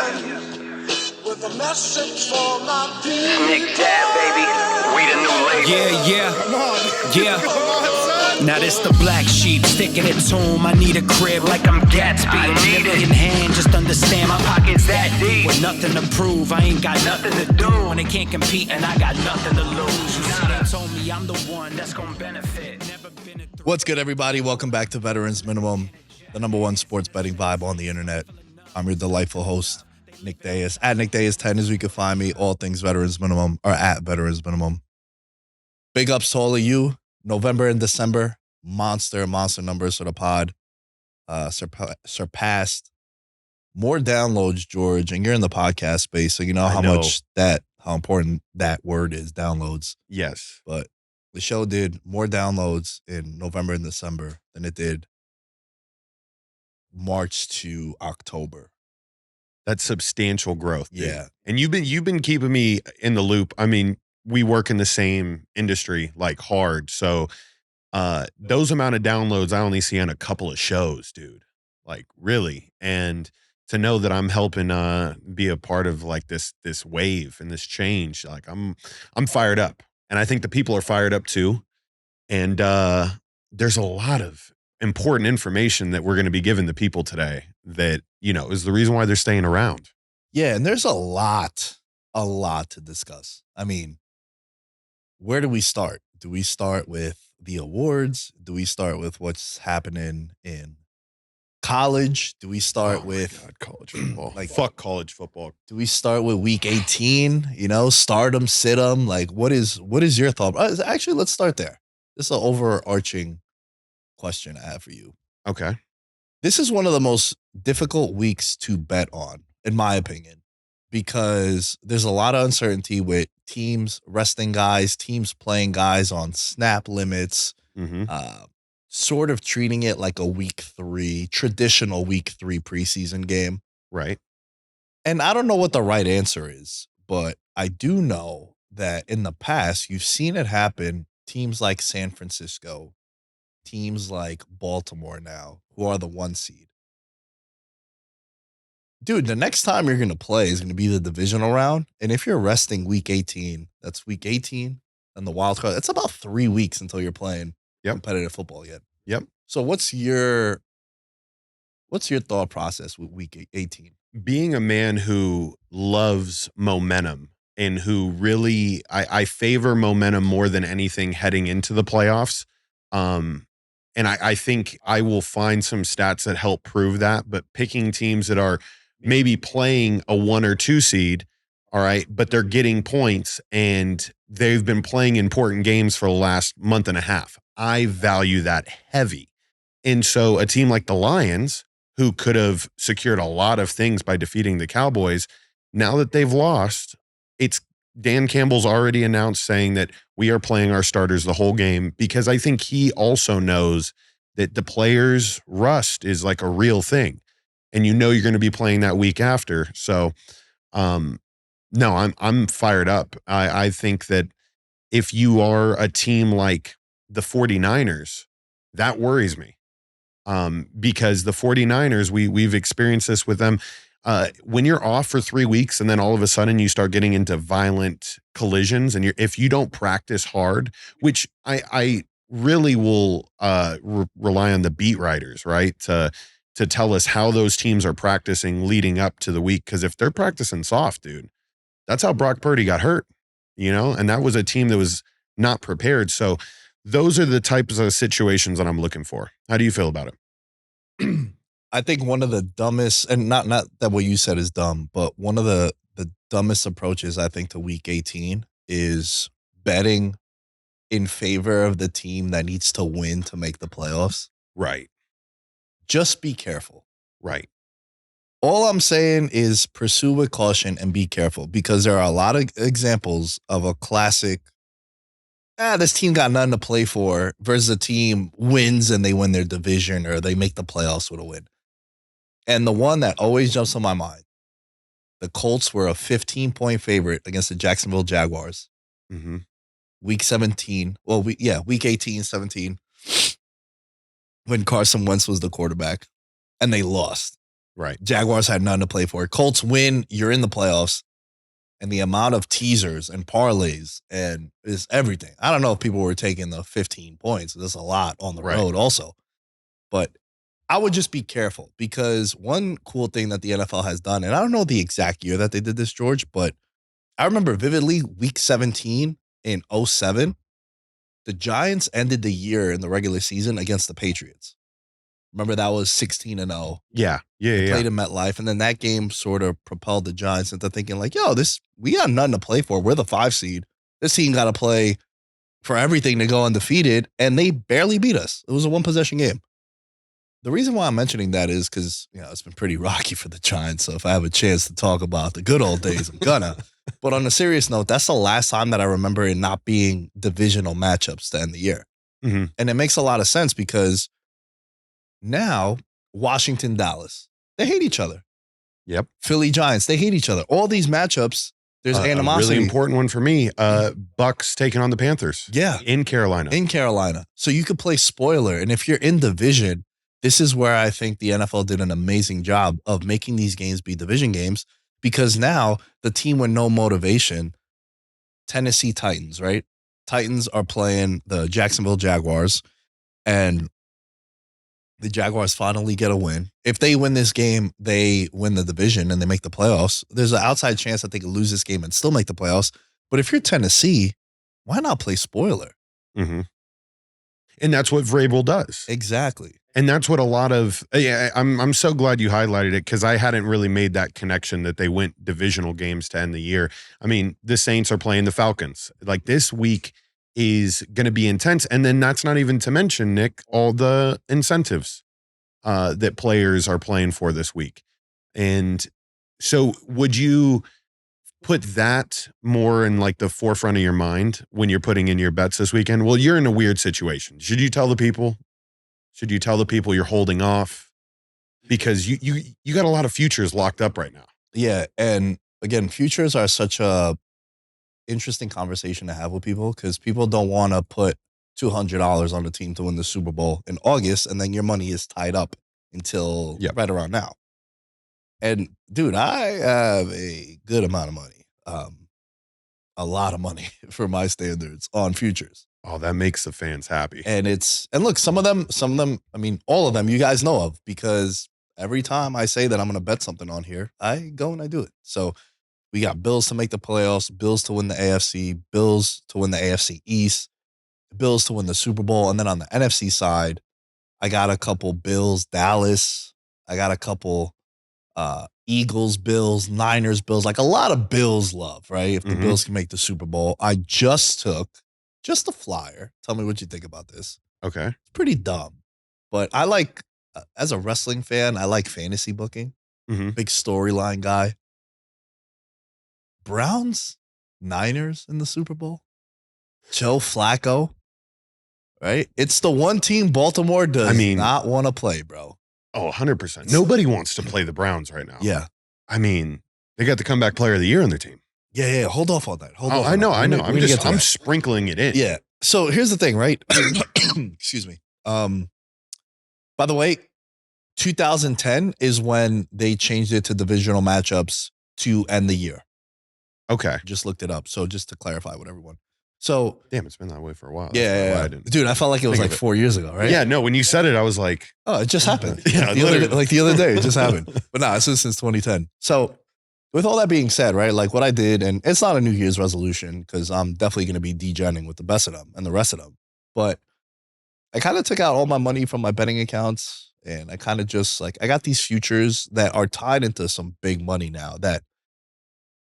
With a message for my people. Nick Dad, baby. We the new label. Yeah. Come on. Yeah. Come on, son. Now this the black sheep, sticking it to him. I need a crib like I'm Gatsby. I need it. In hand, just understand my pocket's That deep. with nothing to prove. I ain't got nothing to do. And they can't compete, and I got nothing to lose. You see, they told me I'm the one that's gonna benefit. Never been a What's good, everybody? Welcome back to Veterans Minimum, the #1 sports betting vibe on the internet. I'm your delightful host, Nick Dais. At Nick Dais 10 as you can find me. All things Veterans Minimum or at Veterans Minimum. Big ups to all of you. November and December, monster numbers for the pod. Surpassed more downloads, George, and you're in the podcast space, so you know how important that word is, downloads. Yes. But the show did more downloads in November and December than it did March to October. That's substantial growth, dude. Yeah. And you've been keeping me in the loop. I mean, we work in the same industry, like hard. So those amount of downloads I only see on a couple of shows, dude. Like really. And to know that I'm helping be a part of like this wave and this change, like I'm fired up. And I think the people are fired up too. And there's a lot of important information that we're going to be giving the people today that, you know, is the reason why they're staying around. Yeah, and there's a lot to discuss. I mean, where do we start? Do we start with the awards? Do we start with what's happening in college? Do we start with college football? like, fuck college football. do we start with week 18? You know, start them, sit them. Like, what is your thought? Actually, let's start there. This is an overarching question I have for you. Okay. This is one of the most difficult weeks to bet on, in my opinion, because there's a lot of uncertainty with teams resting guys, teams playing guys on snap limits, sort of treating it like a traditional week 3 preseason game. Right. And I don't know what the right answer is, but I do know that in the past, you've seen it happen. Teams like San Francisco, teams like Baltimore now, who are the 1 seed. Dude, the next time you're going to play is going to be the divisional round. And if you're resting week 18, that's week 18 and the wild card. It's about 3 weeks until you're playing competitive football again. Yep. So what's your thought process with week 18? Being a man who loves momentum and who really, I favor momentum more than anything heading into the playoffs. And I think I will find some stats that help prove that, but picking teams that are maybe playing a 1 or 2 seed, all right, but they're getting points and they've been playing important games for the last month and a half. I value that heavy. And so a team like the Lions, who could have secured a lot of things by defeating the Cowboys, now that they've lost, it's Dan Campbell's already announced saying that we are playing our starters the whole game, because I think he also knows that the players' rust is like a real thing. And you know you're going to be playing that week after. So, no, I'm fired up. I think that if you are a team like the 49ers, that worries me. Because the 49ers, we've experienced this with them. When you're off for 3 weeks and then all of a sudden you start getting into violent collisions, and if you don't practice hard, which I really will rely on the beat writers, right, to tell us how those teams are practicing leading up to the week. Because if they're practicing soft, dude, that's how Brock Purdy got hurt, you know, and that was a team that was not prepared. So those are the types of situations that I'm looking for. How do you feel about it? I think one of the dumbest, and not that what you said is dumb, but one of the dumbest approaches, I think, to week 18 is betting in favor of the team that needs to win to make the playoffs. Right. Just be careful. Right. All I'm saying is pursue with caution and be careful, because there are a lot of examples of a classic, this team got nothing to play for, versus a team wins and they win their division or they make the playoffs with a win. And the one that always jumps on my mind, the Colts were a 15-point favorite against the Jacksonville Jaguars. Week 17. Well, week 18, 17, when Carson Wentz was the quarterback, and they lost. Right. Jaguars had none to play for. Colts win, you're in the playoffs. And the amount of teasers and parlays and is everything. I don't know if people were taking the 15 points. There's a lot on the road also. But I would just be careful because one cool thing that the NFL has done, and I don't know the exact year that they did this, George, but I remember vividly week 17 in 07, the Giants ended the year in the regular season against the Patriots. Remember that was 16-0. Yeah. They played in MetLife, and then that game sort of propelled the Giants into thinking like, yo, we got nothing to play for. We're the 5 seed. This team got to play for everything to go undefeated, and they barely beat us. It was a 1-possession game. The reason why I'm mentioning that is because, it's been pretty rocky for the Giants, so if I have a chance to talk about the good old days, I'm gonna. But on a serious note, that's the last time that I remember it not being divisional matchups to end the year. Mm-hmm. And it makes a lot of sense because now Washington, Dallas, they hate each other. Yep. Philly Giants, they hate each other. All these matchups, there's animosity. A really important one for me, Bucks taking on the Panthers. Yeah. In Carolina. So you could play spoiler. And if you're in division, this is where I think the NFL did an amazing job of making these games be division games because now the team with no motivation, Tennessee Titans, right? Titans are playing the Jacksonville Jaguars, and the Jaguars finally get a win. If they win this game, they win the division and they make the playoffs. There's an outside chance that they could lose this game and still make the playoffs. But if you're Tennessee, why not play spoiler? Mm-hmm. And that's what Vrabel does. Exactly. And that's what a lot of I'm so glad you highlighted it because I hadn't really made that connection that they went divisional games to end the year. I mean, the Saints are playing the Falcons. Like this week is going to be intense. And then that's not even to mention, Nick, all the incentives that players are playing for this week. And so would you put that more in like the forefront of your mind when you're putting in your bets this weekend? Well, you're in a weird situation. Should you tell the people? Should you tell the people you're holding off? Because you got a lot of futures locked up right now. Yeah. And again, futures are such a interesting conversation to have with people because people don't want to put $200 on the team to win the Super Bowl in August, and then your money is tied up until right around now. And dude, I have a good amount of money, a lot of money for my standards on futures. Oh, that makes the fans happy. And look, some of them, I mean, all of them you guys know of because every time I say that I'm going to bet something on here, I go and I do it. So we got Bills to make the playoffs, Bills to win the AFC, Bills to win the AFC East, Bills to win the Super Bowl. And then on the NFC side, I got a couple Bills, Dallas. I got a couple Eagles, Bills, Niners, Bills, like a lot of Bills love, right? If the Bills can make the Super Bowl. I just took a flyer. Tell me what you think about this. Okay. It's pretty dumb, but I like, as a wrestling fan, I like fantasy booking. Big storyline guy. Browns, Niners in the Super Bowl. Joe Flacco, right? It's the one team Baltimore does not want to play, bro. Oh, 100%. Nobody wants to play the Browns right now. Yeah. I mean, they got the comeback player of the year on their team. Yeah. Hold off on that. I know. I'm sprinkling it in. Yeah. So here's the thing, right? Excuse me. By the way, 2010 is when they changed it to divisional matchups to end the year. Okay. Just looked it up. So just to clarify with everyone. So damn, it's been that way for a while. Yeah. Dude, I felt like it was like 4 years ago, right? Yeah, no, when you said it, I was like, oh, it just happened. Yeah, the other day, it just happened. But no, it's since 2010. So with all that being said, right, like what I did, and it's not a New Year's resolution because I'm definitely going to be degenning with the best of them and the rest of them. But I kind of took out all my money from my betting accounts and I kind of just I got these futures that are tied into some big money now that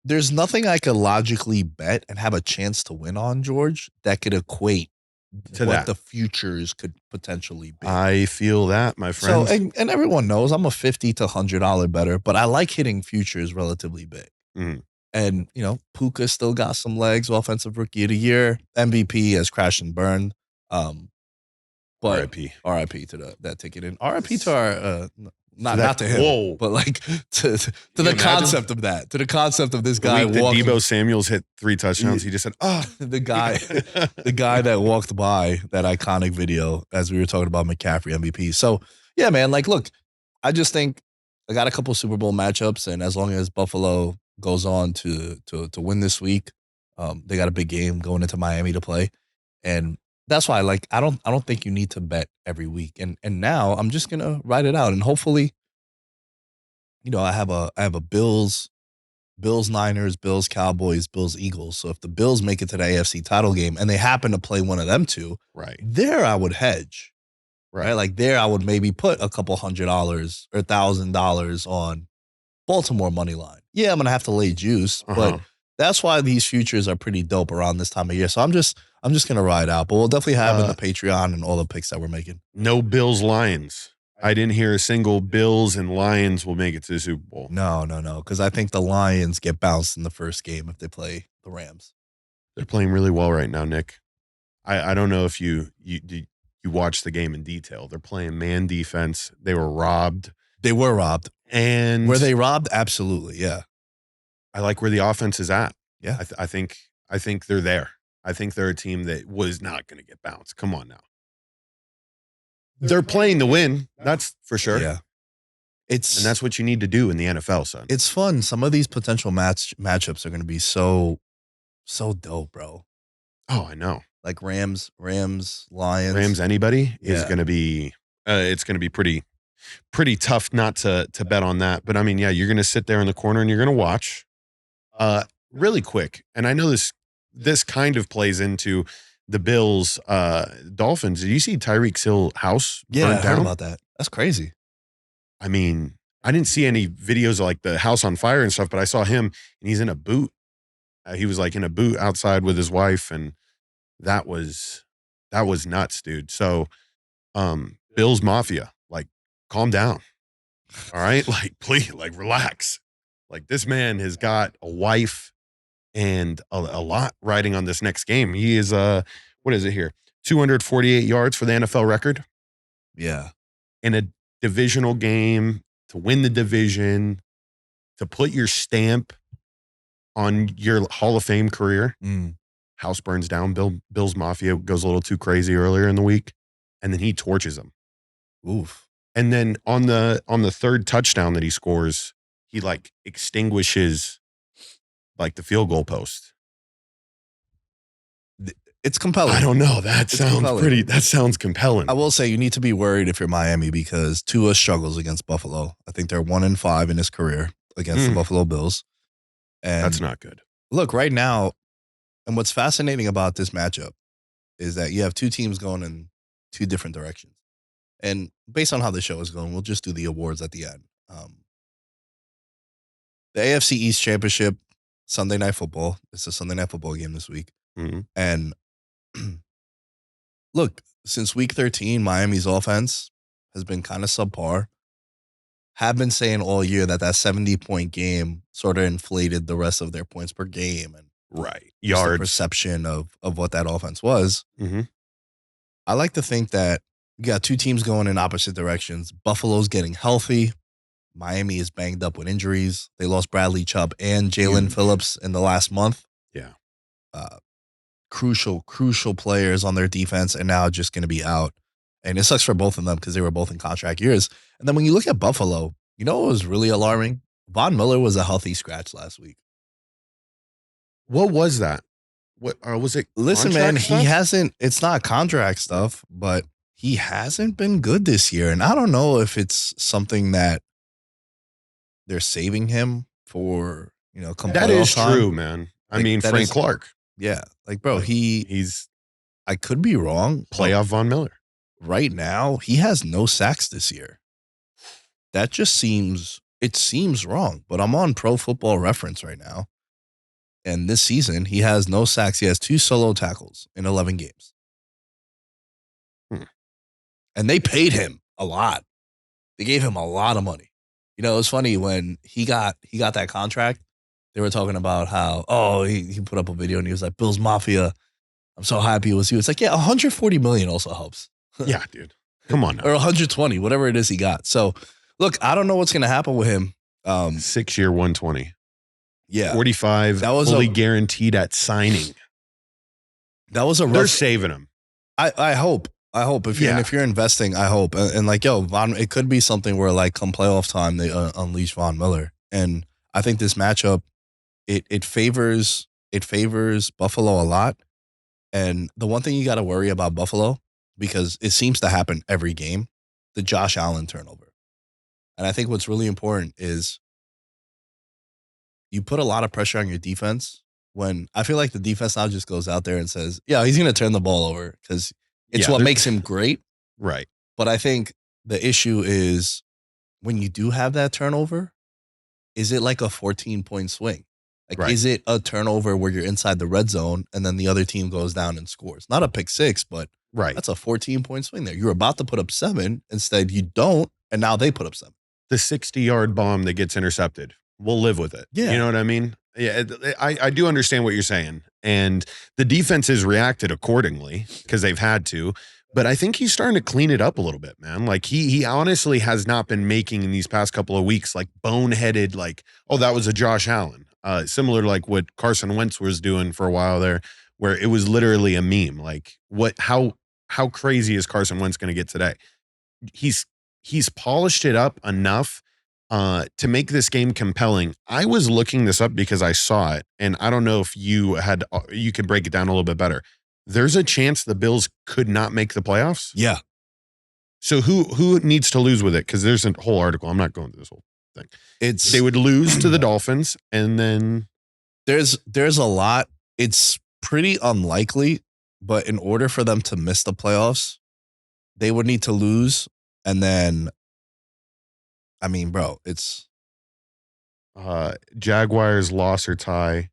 there's nothing I could logically bet and have a chance to win on, George, that could equate to what the futures could potentially be. I feel that, my friend. So, and everyone knows I'm a $50 to $100 bettor, but I like hitting futures relatively big. And, Puka still got some legs, offensive rookie of the year. MVP has crashed and burned. But RIP to that ticket. And RIP to our, not to him, but like to the concept of that, to the concept of this guy walking. Deebo Samuels hit 3 touchdowns. He just said, the guy that walked by that iconic video as we were talking about McCaffrey MVP. So yeah, man, like, look, I just think I got a couple Super Bowl matchups, and as long as Buffalo goes on to win this week, they got a big game going into Miami to play, and that's why I don't think you need to bet every week, and now I'm just gonna ride it out, and hopefully, I have a Bills Niners, Bills Cowboys, Bills Eagles. So if the Bills make it to the AFC title game and they happen to play one of them two, Right. there I would hedge. Right. Right. Like there I would maybe put a couple $100 or $1,000 on Baltimore money line. Yeah, I'm gonna have to lay juice, but that's why these futures are pretty dope around this time of year. So I'm just gonna ride out. But we'll definitely have in the Patreon and all the picks that we're making. No Bills Lions. I didn't hear a single Bills and Lions will make it to the Super Bowl. No. Because I think the Lions get bounced in the first game if they play the Rams. They're playing really well right now, Nick. I don't know if you watched the game in detail. They're playing man defense. They were robbed. And were they robbed? Absolutely, yeah. I like where the offense is at. Yeah. I think they're there. I think they're a team that was not going to get bounced. Come on now. They're playing to win. That's for sure. Yeah. And that's what you need to do in the NFL, son. It's fun. Some of these potential matchups are going to be so dope, bro. Oh, I know. Like Rams, Lions. Rams, anybody is going to be, it's going to be pretty tough not to bet on that. But I mean, yeah, you're going to sit there in the corner and you're going to watch really quick. And I know this kind of plays into the Bills, Dolphins. Did you see Tyreek Hill's house burnt down? I heard about that. That's crazy. I mean, I didn't see any videos of like the house on fire and stuff, but I saw him and he's in a boot. He was like in a boot outside with his wife, and that was nuts, dude. So, Bills Mafia, like, calm down. All right. Like, please, like, relax. Like, this man has got a wife and a lot riding on this next game. He is, what is it here? 248 yards for the NFL record. Yeah. In a divisional game, to win the division, to put your stamp on your Hall of Fame career. House burns down. Bills Mafia goes a little too crazy earlier in the week, and then he torches them. Oof. And then on the third touchdown that he scores, he like extinguishes like the field goal post. It's compelling. I don't know. That sounds compelling. I will say you need to be worried if you're Miami because Tua struggles against Buffalo. I think they're 1-5 in his career against the Buffalo Bills. And that's not good. Look, right now, and what's fascinating about this matchup is that you have two teams going in two different directions. And based on how the show is going, we'll just do the awards at the end. The AFC East Championship, Sunday Night Football. It's a Sunday Night Football game this week. And look, since week 13, Miami's offense has been kind of subpar. Have been saying all year that 70-point game sort of inflated the rest of their points per game and yards, the perception of what that offense was. I like to think that you got two teams going in opposite directions. Buffalo's getting healthy. Miami is banged up with injuries. They lost Bradley Chubb and Jalen Phillips in the last month. Yeah. Crucial players on their defense and now just going to be out. And it sucks for both of them because they were both in contract years. And then when you look at Buffalo, you know what was really alarming? Von Miller was a healthy scratch last week. What was that? What was it? Listen, man, stuff? he hasn't, it's not contract stuff, but he hasn't been good this year. And I don't know if it's something that they're saving him for, come that is time. True, man. I mean, Frank Clark. Yeah. Like, bro, he's, I could be wrong. Playoff Von Miller. Right now, he has no sacks this year. That just seems wrong, but I'm on Pro Football Reference right now. And this season, he has no sacks. He has 2 solo tackles in 11 games. And they paid him a lot. They gave him a lot of money. It was funny when he got that contract, they were talking about how, he put up a video and he was like, Bills Mafia, I'm so happy it was you. It's like, yeah, $140 million also helps. Yeah, dude. Come on now. Or 120, whatever it is he got. So, look, I don't know what's going to happen with him. 6-year, 120. Yeah. 45, that was fully guaranteed at signing. That was a rough. They're saving him. I hope. I hope if you're investing, I hope. And like, yo, it could be something where like come playoff time, they unleash Von Miller. And I think this matchup, it favors Buffalo a lot. And the one thing you got to worry about Buffalo, because it seems to happen every game, the Josh Allen turnover. And I think what's really important is you put a lot of pressure on your defense when I feel like the defense now just goes out there and says, yeah, he's going to turn the ball over because it's what makes him great. Right. But I think the issue is when you do have that turnover, is it like a 14-point swing? Like, is it a turnover where you're inside the red zone and then the other team goes down and scores? Not a pick six, but that's a 14-point swing there. You're about to put up 7. Instead, you don't, and now they put up 7. The 60-yard bomb that gets intercepted, we'll live with it. Yeah. You know what I mean? Yeah, I do understand what you're saying. And the defense has reacted accordingly because they've had to. But I think he's starting to clean it up a little bit, man. Like he honestly has not been making in these past couple of weeks like boneheaded, like, oh, that was a Josh Allen. Similar to like what Carson Wentz was doing for a while there, where it was literally a meme. Like how crazy is Carson Wentz going to get today? He's polished it up enough to make this game compelling. I was looking this up because I saw it, and I don't know if you could break it down a little bit better. There's a chance the Bills could not make the playoffs. Yeah. So who needs to lose with it? Because there's a whole article. I'm not going through this whole thing. They would lose to the Dolphins, and then there's a lot. It's pretty unlikely, but in order for them to miss the playoffs, they would need to lose, and then, I mean, bro, it's Jaguars loss or tie.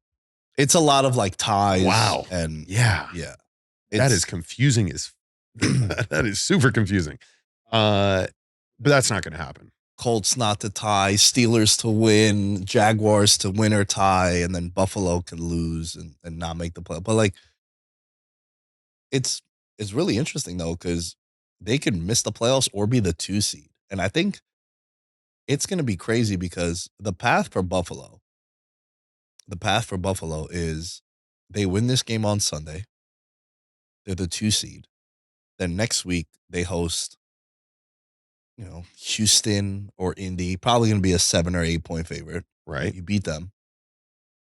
It's a lot of like ties. Wow. And yeah. That is confusing that is super confusing. But that's not going to happen. Colts not to tie, Steelers to win, Jaguars to win or tie, and then Buffalo can lose and not make the play. But like, it's really interesting though, because they could miss the playoffs or be the 2 seed. And I think it's going to be crazy because the path for Buffalo is they win this game on Sunday. They're the 2 seed. Then next week they host, Houston or Indy, probably going to be a 7 or 8 point favorite. Right. You beat them.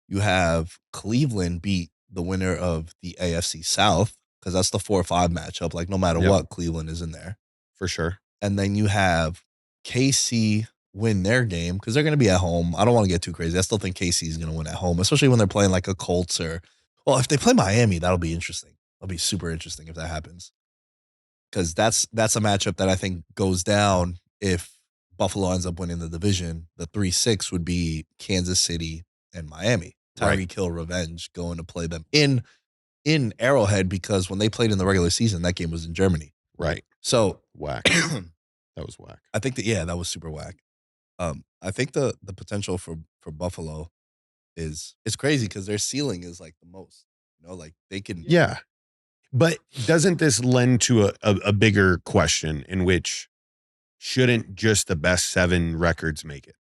You have Cleveland beat the winner of the AFC South because that's the 4 or 5 matchup. Like no matter what, Cleveland is in there. For sure. And then you have KC win their game because they're going to be at home. I don't want to get too crazy. I still think KC is going to win at home, especially when they're playing like a Colts or, well, if they play Miami, that'll be interesting. That'll be super interesting if that happens. Because that's a matchup that I think goes down if Buffalo ends up winning the division. The 3-6 would be Kansas City and Miami. Tyreek Hill revenge going to play them in Arrowhead because when they played in the regular season, that game was in Germany. Right. So whack. That was whack. I think that was super whack. I think the potential for Buffalo is crazy because their ceiling is like the most. Like they can. Yeah. But doesn't this lend to a bigger question in which shouldn't just the best 7 records make it?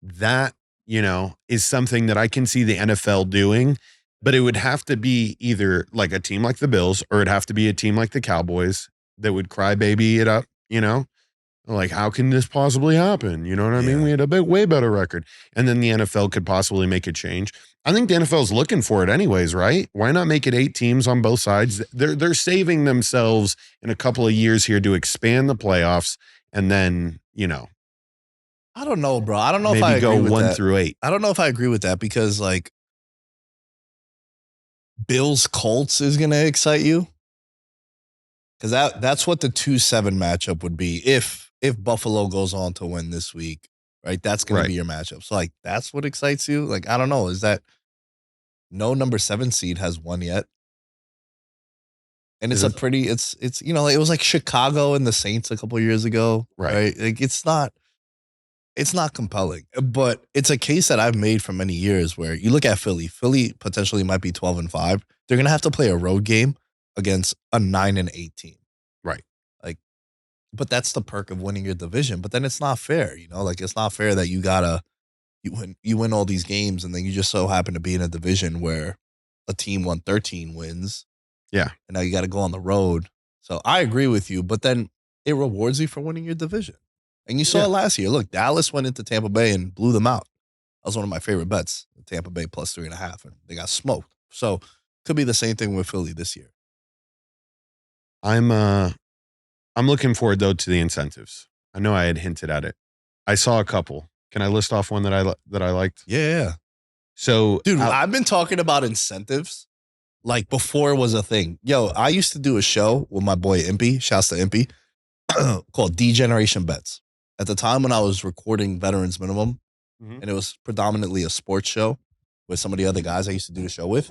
That, is something that I can see the NFL doing, but it would have to be either like a team like the Bills or it'd have to be a team like the Cowboys that would cry baby it up, Like, how can this possibly happen? You know what I mean? We had a way better record. And then the NFL could possibly make a change. I think the NFL is looking for it anyways, right? Why not make it 8 teams on both sides? They're saving themselves in a couple of years here to expand the playoffs and then, I don't know, bro. I don't know if I agree go with 1 that. through 8. I don't know if I agree with that because like Bills Colts is going to excite you. Because that's what the 2-7 matchup would be if Buffalo goes on to win this week, right? That's going to be your matchup. So, like, that's what excites you? Like, I don't know. Is that no number 7 seed has won yet? And it's it was like Chicago and the Saints a couple years ago, right? Like, it's not compelling. But it's a case that I've made for many years where you look at Philly. Philly potentially might be 12-5. They're going to have to play a road game against a 9-8 team. Right. Like, but that's the perk of winning your division. But then it's not fair, like it's not fair that you win all these games and then you just so happen to be in a division where a team won 13 wins Yeah. And now you got to go on the road. So I agree with you, but then it rewards you for winning your division. And you saw it last year. Look, Dallas went into Tampa Bay and blew them out. That was one of my favorite bets. Tampa Bay plus 3.5, and they got smoked. So could be the same thing with Philly this year. I'm looking forward though to the incentives. I know I had hinted at it. I saw a couple. Can I list off one that I liked? Yeah. So, dude, I've been talking about incentives like before it was a thing. Yo, I used to do a show with my boy Impy, shouts to Impy, called D-Generation Bets. At the time when I was recording Veterans Minimum, and it was predominantly a sports show with some of the other guys I used to do the show with,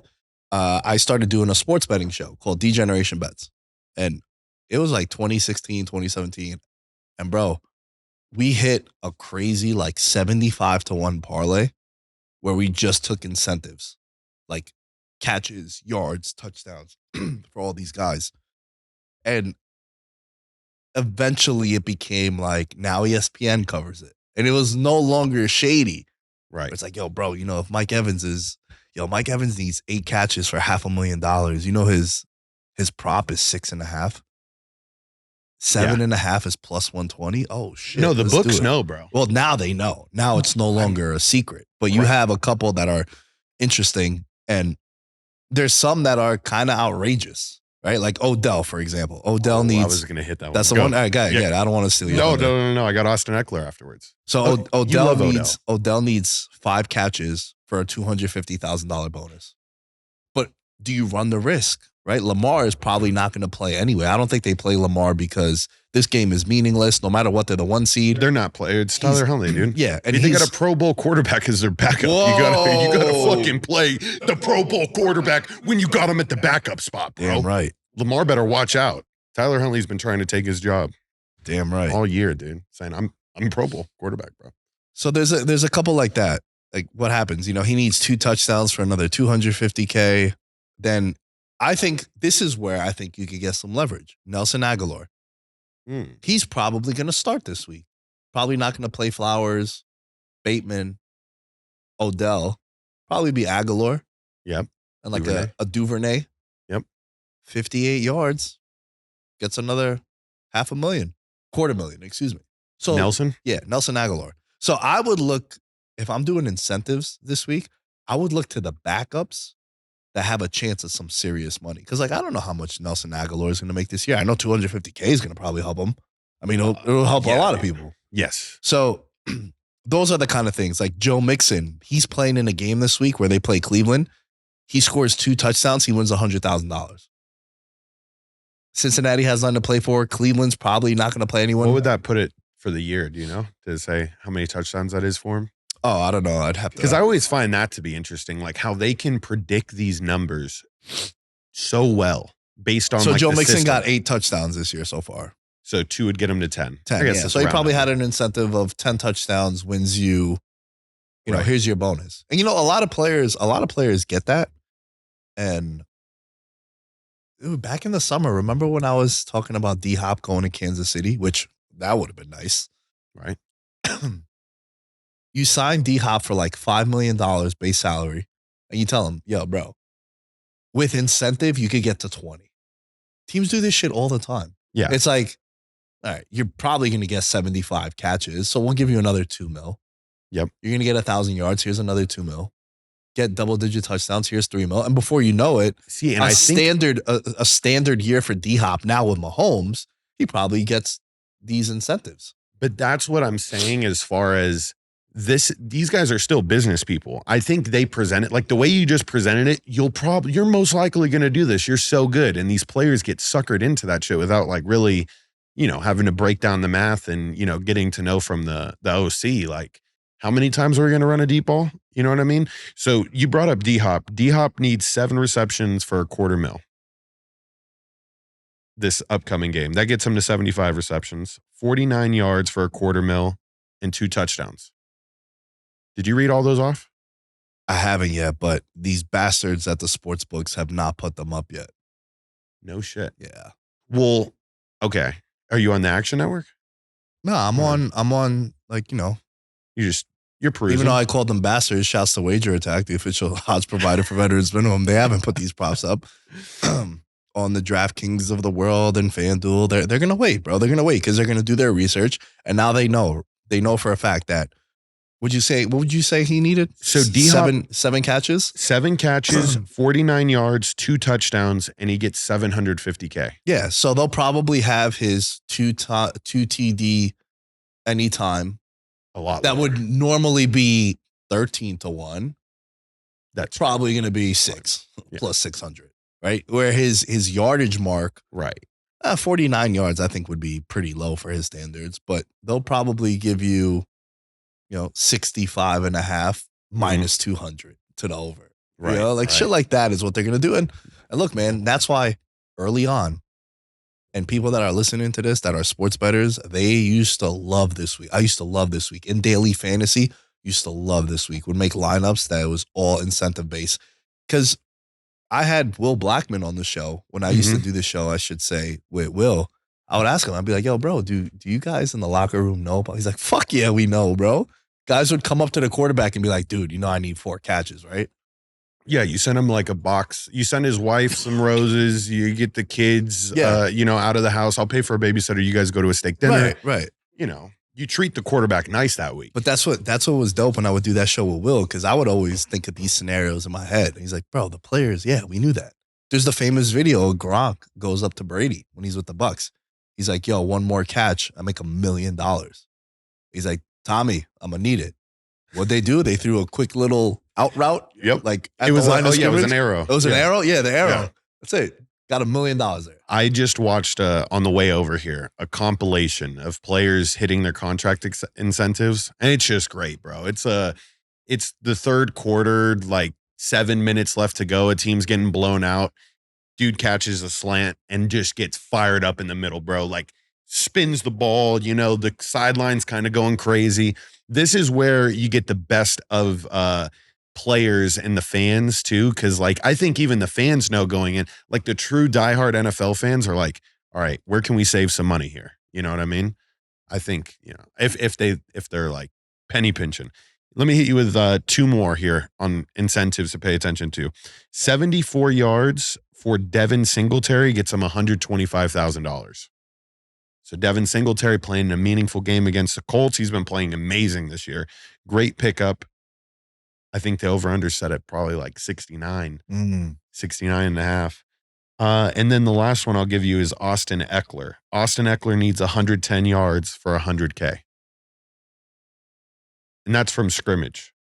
I started doing a sports betting show called D-Generation Bets. And it was like 2016, 2017. And bro, we hit a crazy like 75-1 parlay where we just took incentives, like catches, yards, touchdowns for all these guys. And eventually it became like now ESPN covers it. And it was no longer shady. Right. It's like, yo, bro, you know, if Mike Evans needs 8 catches for $500,000. You know, his prop is 6.5. 7.5 is plus 120. Oh shit. No, the books know, bro. Well, now they know. Now it's no longer a secret. But you have a couple that are interesting, and there's some that are kind of outrageous, right? Like Odell, for example. Odell needs. I was going to hit that one. That's the one. All right, got it. I don't want to steal you. No. I got Austin Eckler afterwards. So Odell needs 5 catches for a $250,000 bonus. But do you run the risk? Right, Lamar is probably not going to play anyway. I don't think they play Lamar because this game is meaningless. No matter what, they're the 1 seed. They're not playing. It's Tyler Huntley, dude. Yeah, and they got a Pro Bowl quarterback as their backup. Whoa. You gotta fucking play the Pro Bowl quarterback when you got him at the backup spot, bro. Damn right. Lamar better watch out. Tyler Huntley's been trying to take his job. Damn right. All year, dude. Saying I'm a Pro Bowl quarterback, bro. So there's a couple like that. Like what happens? You know, he needs 2 touchdowns for another $250K. Then I think this is where I think you could get some leverage. Nelson Aguilar. He's probably going to start this week. Probably not going to play Flowers, Bateman, Odell. Probably be Aguilar. Yep. And like a Duvernay. Yep. 58 yards. Gets another $500,000. Excuse me. So Nelson? Yeah, Nelson Aguilar. So I would look, if I'm doing incentives this week, I would look to the backups that have a chance of some serious money. Because, like, I don't know how much Nelson Aguilar is going to make this year. I know $250K is going to probably help him. I mean, it'll help a lot of people. Yes. So those are the kind of things. Like Joe Mixon, he's playing in a game this week where they play Cleveland. He scores 2 touchdowns. He wins $100,000. Cincinnati has nothing to play for. Cleveland's probably not going to play anyone. What would that put it for the year? Do you know? To say how many touchdowns that is for him? Oh, I don't know. I'd have to. Because I always find that to be interesting, like how they can predict these numbers so well based on. So like Joe the Mixon system. got 8 touchdowns this year so far. So 2 would get him to 10. 10, yeah. So he probably had an incentive of 10 touchdowns wins you. You know, here's your bonus. And you know, a lot of players get that. And back in the summer, remember when I was talking about D-Hop going to Kansas City, which that would have been nice, right? You sign D-Hop for like $5 million base salary, and you tell him, yo, bro, with incentive, you could get to 20. Teams do this shit all the time. Yeah. It's like, all right, you're probably going to get 75 catches, so we'll give you another $2 million. Yep. You're going to get 1,000 yards. Here's another $2 million. Get double-digit touchdowns. Here's $3 million. And before you know it, a standard year for D-Hop now with Mahomes, he probably gets these incentives. But that's what I'm saying as far as these guys are still business people. I think they present it like the way you just presented it. You're most likely going to do this. You're so good. And these players get suckered into that shit without like really, you know, having to break down the math and, you know, getting to know from the OC, like how many times are we going to run a deep ball? You know what I mean? So you brought up D-Hop. D-Hop needs 7 receptions for $250,000 this upcoming game. That gets him to 75 receptions, 49 yards for $250,000 and 2 touchdowns. Did you read all those off? I haven't yet, but these bastards at the sports books have not put them up yet. No shit. Yeah. Well, okay. Are you on the Action Network? No, I'm on like, you know. You're perusing. Even though I called them bastards, shouts to Wager Attack, the official odds provider for Veterans Minimum. They haven't put these props up. on the DraftKings of the world and FanDuel, they're gonna wait, bro. They're gonna wait because they're gonna do their research, and now they know for a fact that. What would you say he needed? So D-Hop, seven catches? 7 catches, 49 yards, 2 touchdowns, and he gets $750K. Yeah, so they'll probably have his two TD anytime. A lot. That lower. would normally be 13-1. That's probably going to be 6 plus 600, right? Where his yardage mark, right? 49 yards, I think would be pretty low for his standards, but they'll probably give you, 65 and a half minus 200 to the over. Right. Shit like that is what they're going to do. And look, man, that's why early on, and people that are listening to this, that are sports bettors, they used to love this week. I used to love this week. In daily fantasy, used to love this week. Would make lineups that was all incentive based. Because I had Will Blackman on the show when I used to do the show, I should say, with Will. I would ask him, I'd be like, yo, bro, do you guys in the locker room know about? He's like, fuck yeah, we know, bro. Guys would come up to the quarterback and be like, dude, I need 4 catches, right? Yeah, you send him like a box. You send his wife some roses. You get the kids, out of the house. I'll pay for a babysitter. You guys go to a steak dinner. Right. You treat the quarterback nice that week. But that's what was dope when I would do that show with Will, because I would always think of these scenarios in my head. And he's like, bro, the players, yeah, we knew that. There's the famous video of Gronk goes up to Brady when he's with the Bucks. He's like, yo, one more catch, I make $1 million. He's like, Tommy, I'm gonna need it. What'd they do? They threw a quick little out route. Yep. Like it was it was an arrow. It was an arrow? Yeah, the arrow. Yeah. That's it. Got $1 million there. I just watched on the way over here a compilation of players hitting their contract incentives, and it's just great, bro. It's the third quarter, like 7 minutes left to go. A team's getting blown out. Dude catches a slant and just gets fired up in the middle, bro. Like spins the ball, the sideline's kind of going crazy. This is where you get the best of players and the fans too, because like I think even the fans know going in, like the true diehard NFL fans are like, all right, where can we save some money here? You know what I mean? I think if they're like penny pinching. Let me hit you with 2 more here on incentives to pay attention to. 74 yards for Devin Singletary gets him $125,000. So Devin Singletary playing a meaningful game against the Colts. He's been playing amazing this year. Great pickup. I think the over-under set at probably like 69, 69 and a half. And then the last one I'll give you is Austin Eckler. Austin Eckler needs 110 yards for $100K. And that's from scrimmage.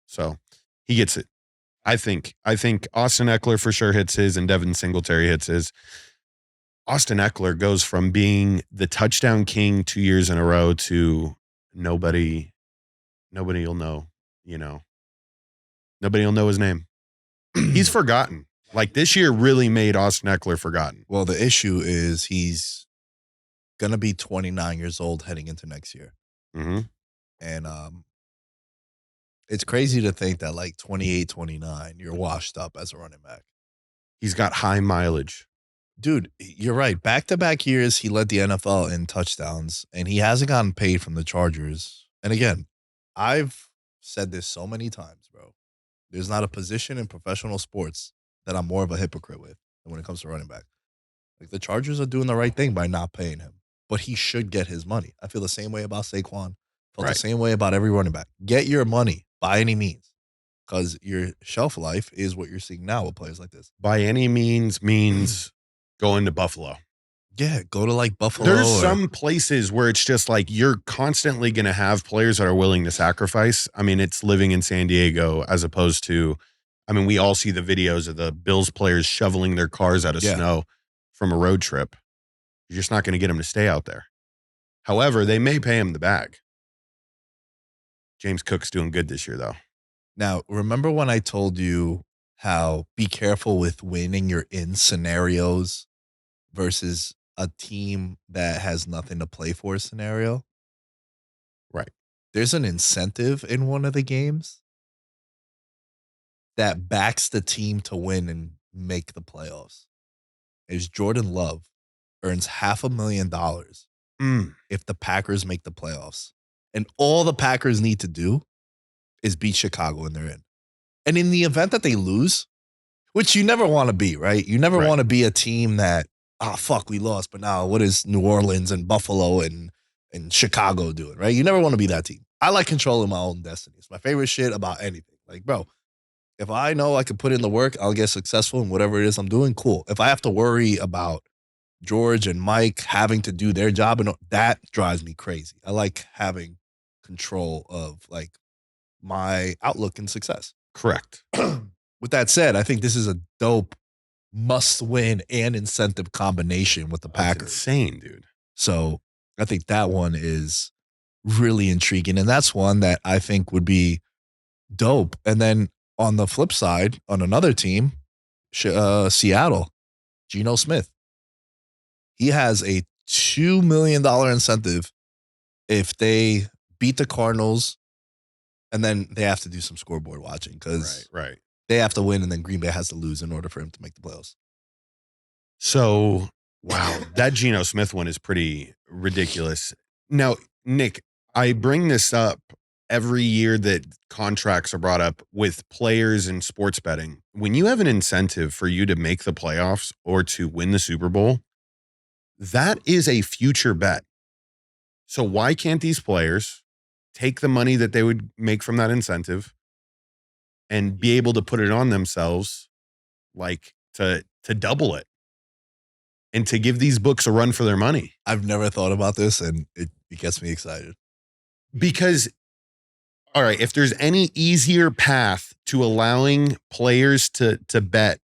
So he gets it. I think Austin Eckler for sure hits his and Devin Singletary hits his. Austin Eckler goes from being the touchdown king 2 years in a row to nobody will know, Nobody will know his name. He's forgotten. Like this year really made Austin Eckler forgotten. Well, the issue is he's going to be 29 years old heading into next year. Mm-hmm. And it's crazy to think that like 28, 29, you're washed up as a running back. He's got high mileage. Dude, you're right. Back-to-back years, he led the NFL in touchdowns, and he hasn't gotten paid from the Chargers. And again, I've said this so many times, bro. There's not a position in professional sports that I'm more of a hypocrite with than when it comes to running back. Like the Chargers are doing the right thing by not paying him, but he should get his money. I feel the same way about Saquon. Felt the same way about every running back. Get your money by any means, because your shelf life is what you're seeing now with players like this. By any means going to Buffalo. Yeah, go to like Buffalo. There's some places where it's just like you're constantly going to have players that are willing to sacrifice. I mean, it's living in San Diego as opposed to, we all see the videos of the Bills players shoveling their cars out of snow from a road trip. You're just not going to get them to stay out there. However, they may pay him the bag. James Cook's doing good this year, though. Now, remember when I told you how be careful with winning you're in scenarios versus a team that has nothing to play for scenario? Right. There's an incentive in one of the games that backs the team to win and make the playoffs. Is Jordan Love earns $500,000 if the Packers make the playoffs. And all the Packers need to do is beat Chicago and they're in. And in the event that they lose, Which you never want to be, right? You never Right. want to be a team that, fuck, we lost, but now what is New Orleans and Buffalo and Chicago doing, right? You never want to be that team. I like controlling my own destiny. It's my favorite shit about anything. Like, bro, if I know I can put in the work, I'll get successful in whatever it is I'm doing, cool. If I have to worry about George and Mike having to do their job, and that drives me crazy. I like having control of like my outlook and success. Correct. With that said, I think this is a dope must-win and incentive combination with the That's Packers. insane, dude. So I think that one is really intriguing, and that's one that I think would be dope. And then on the flip side, on another team, Seattle, Geno Smith. He has a $2 million incentive if they beat the Cardinals, and then they have to do some scoreboard watching because Right. they have to win, and then Green Bay has to lose in order for him to make the playoffs. So, wow, that Geno Smith one is pretty ridiculous. Now, Nick, I bring this up every year that contracts are brought up with players in sports betting. When you have an incentive for you to make the playoffs or to win the Super Bowl, that is a future bet. So why can't these players take the money that they would make from that incentive and be able to put it on themselves, like to double it and to give these books a run for their money? I've never thought about this, and it gets me excited. Because, all right, if there's any easier path to allowing players to bet,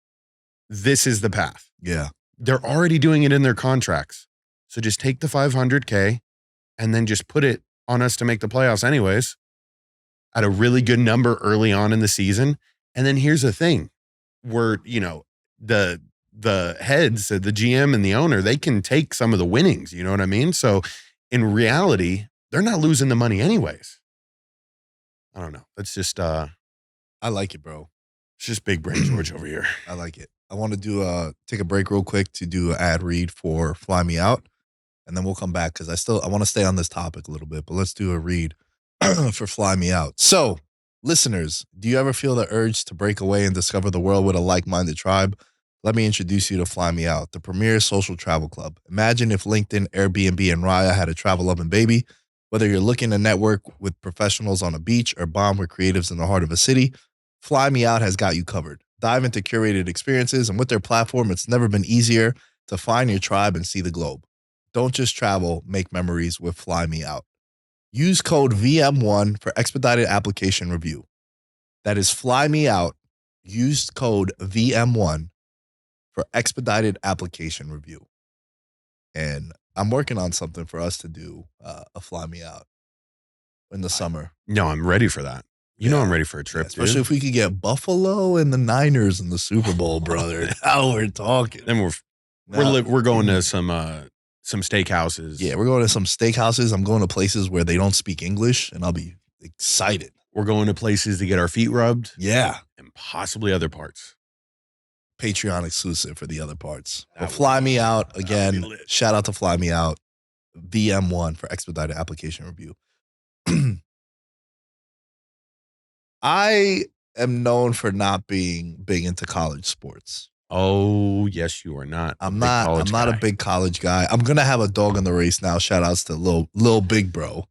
this is the path. Yeah. They're already doing it in their contracts. So just take the $500K and then just put it on us to make the playoffs anyways at a really good number early on in the season. And then here's the thing, where, the heads, the GM and the owner, they can take some of the winnings, you know what I mean? So in reality, they're not losing the money anyways. I don't know. That's just I like it, bro. it's just big brain George over here. I like it. I want to do take a break real quick to do an ad read for Fly Me Out, and then we'll come back because I want to stay on this topic a little bit, but let's do a read for Fly Me Out. So, listeners, do you ever feel the urge to break away and discover the world with a like-minded tribe? Let me introduce you to Fly Me Out, the premier social travel club. Imagine if LinkedIn, Airbnb, and Raya had a travel-loving baby. Whether you're looking to network with professionals on a beach or bond with creatives in the heart of a city, Fly Me Out has got you covered. Dive into curated experiences, and with their platform, it's never been easier to find your tribe and see the globe. Don't just travel, make memories with Fly Me Out. Use code VM1 for expedited application review. That is Fly Me Out. Use code VM1 for expedited application review. And I'm working on something for us to do a Fly Me Out in the summer. No, I'm ready for that. You know I'm ready for a trip, Especially dude. if we could get Buffalo and the Niners in the Super Bowl, brother. Now we're talking. Then we're going to some steakhouses. Yeah, we're going to some steakhouses. I'm going to places where they don't speak English, and I'll be excited. We're going to places to get our feet rubbed. Yeah. And possibly other parts. Patreon exclusive for the other parts. That But would Fly be- Me Out, that would again, be lit. shout out to Fly Me Out, VM1 for expedited application review. I am known for not being big into college sports. Oh, yes, you are not. I'm not a big college guy. I'm gonna have a dog in the race now. Shout outs to Lil Big Bro.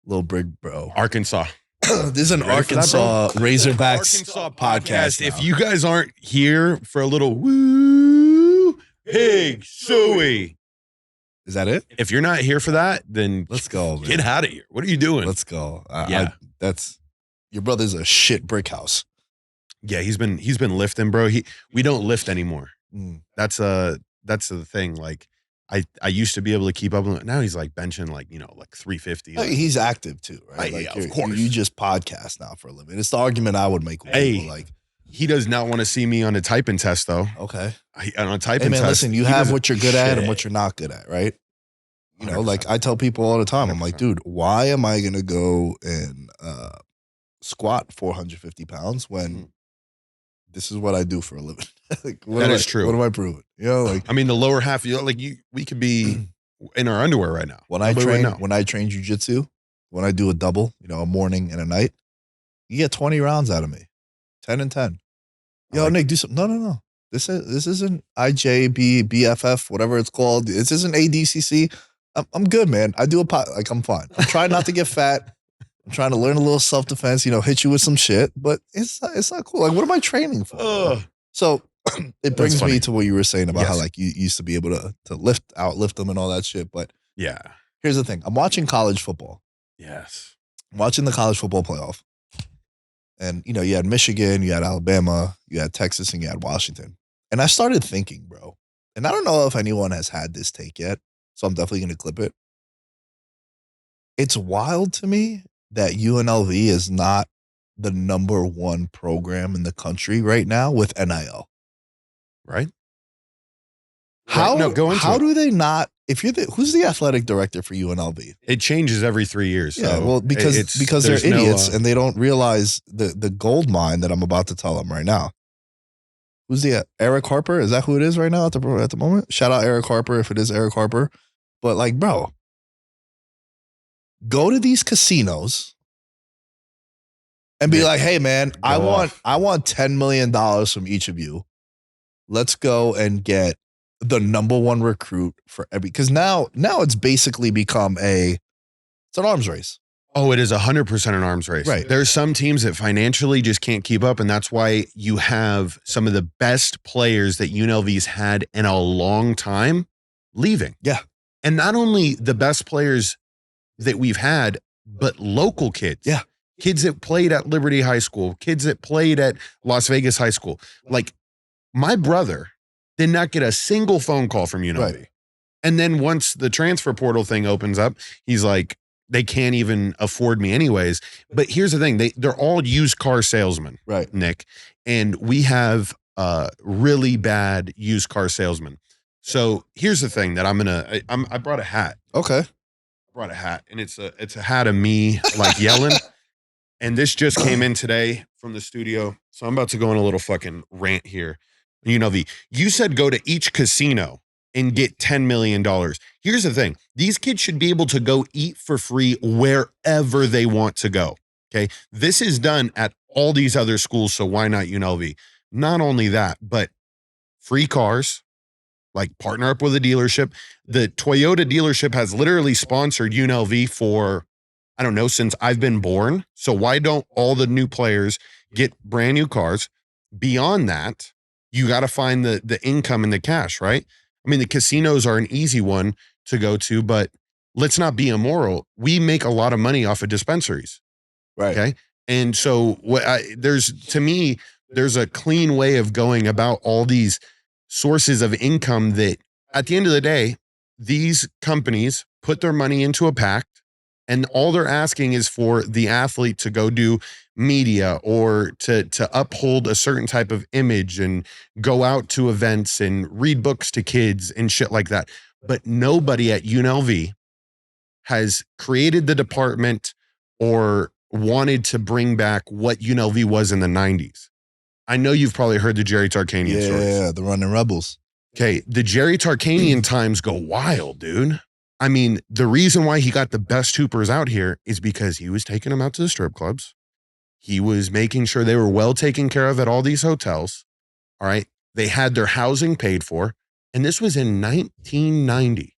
Lil Big Bro. Arkansas. This is an You ready for that, bro? Arkansas Razorbacks Arkansas podcast. If now. you guys aren't here for a little woo pig suey, Is that it? if you're not here for that, then Let's go, man. get out of here. What are you doing? Let's go. Yeah. That's your brother's a shit brick house. Yeah, he's been lifting, bro. We don't lift anymore. Mm. That's the thing. Like I used to be able to keep up with it. Now he's like benching like 350. Hey, he's active too, right? Yeah, of you're- course. You just podcast now for a living. It's the argument I would make with Hey. people. Like, He does not want to see me on a typing test though. okay. On a Hey typing man, test. listen, you he have doesn't- what you're good at and Shit. what you're not good at, right? You know, like 100%. I tell people all the time, I'm like, 100%. dude, why am I gonna go and squat 450 pounds when this is what I do for a living? Like, That is true. What am I proving? You know, like I mean, the lower half, we could be in our underwear right now. when I Nobody would train know. jujitsu, when I do a double, a morning and a night, you get 20 rounds out of me, 10 and 10. Yo, Nick, do something. No. This isn't IJB, BFF, whatever it's called. This isn't ADCC. I'm good, man. I do I'm fine. I'm trying not to get fat. I'm trying to learn a little self-defense, hit you with some shit, but it's not cool. Like, what am I training for? So it brings me to what you were saying about how like you used to be able to outlift them and all that shit. But yeah, here's the thing. I'm watching college football. Yes. I'm watching the college football playoff. And, you had Michigan, you had Alabama, you had Texas, and you had Washington. And I started thinking, bro, and I don't know if anyone has had this take yet, so I'm definitely going to clip it. It's wild to me that UNLV is not the number one program in the country right now with NIL. Right? How, no, go into how it. do they not, who's the athletic director for UNLV? It changes every 3 years. Yeah, So well, because they're idiots and they don't realize the gold mine that I'm about to tell them right now. Who's the Eric Harper? Is that who it is right now at the moment? Shout out Eric Harper if it is Eric Harper. But like, bro, go to these casinos and be like, hey man, I want $10 million from each of you. Let's go and get the number one recruit for because now it's basically become it's an arms race. Oh, it is 100% an arms race. Right. There's some teams that financially just can't keep up, and that's why you have some of the best players that UNLV's had in a long time leaving. Yeah. And not only the best players that we've had, but local kids. Yeah. Kids that played at Liberty High School, kids that played at Las Vegas High School. Like, my brother did not get a single phone call from UNLV. Right. And then once the transfer portal thing opens up, he's like, they can't even afford me anyways. But here's the thing. They're all used car salesmen, right, Nick. And we have really bad used car salesmen. So here's the thing that I brought a hat. Okay. I brought a hat, and it's a hat of me like yelling. And this just came in today from the studio. So I'm about to go on a little fucking rant here. UNLV, you said go to each casino and get $10 million. Here's the thing. These kids should be able to go eat for free wherever they want to go. Okay. This is done at all these other schools. So why not UNLV? Not only that, but free cars, like partner up with a dealership. The Toyota dealership has literally sponsored UNLV for, I don't know, since I've been born. So why don't all the new players get brand new cars? Beyond that, you got to find the income and the cash, right? I mean, the casinos are an easy one to go to, but let's not be immoral. We make a lot of money off of dispensaries. Right. Okay. And so there's a clean way of going about all these sources of income that at the end of the day, these companies put their money into a pact, and all they're asking is for the athlete to go do media or to uphold a certain type of image and go out to events and read books to kids and shit like that. But nobody at UNLV has created the department or wanted to bring back what UNLV was in the 90s. I know you've probably heard the Jerry Tarkanian stories. Yeah, the Running Rebels. Okay, the Jerry Tarkanian times go wild, dude. I mean, the reason why he got the best hoopers out here is because he was taking them out to the strip clubs. He was making sure they were well taken care of at all these hotels. All right. They had their housing paid for. And this was in 1990.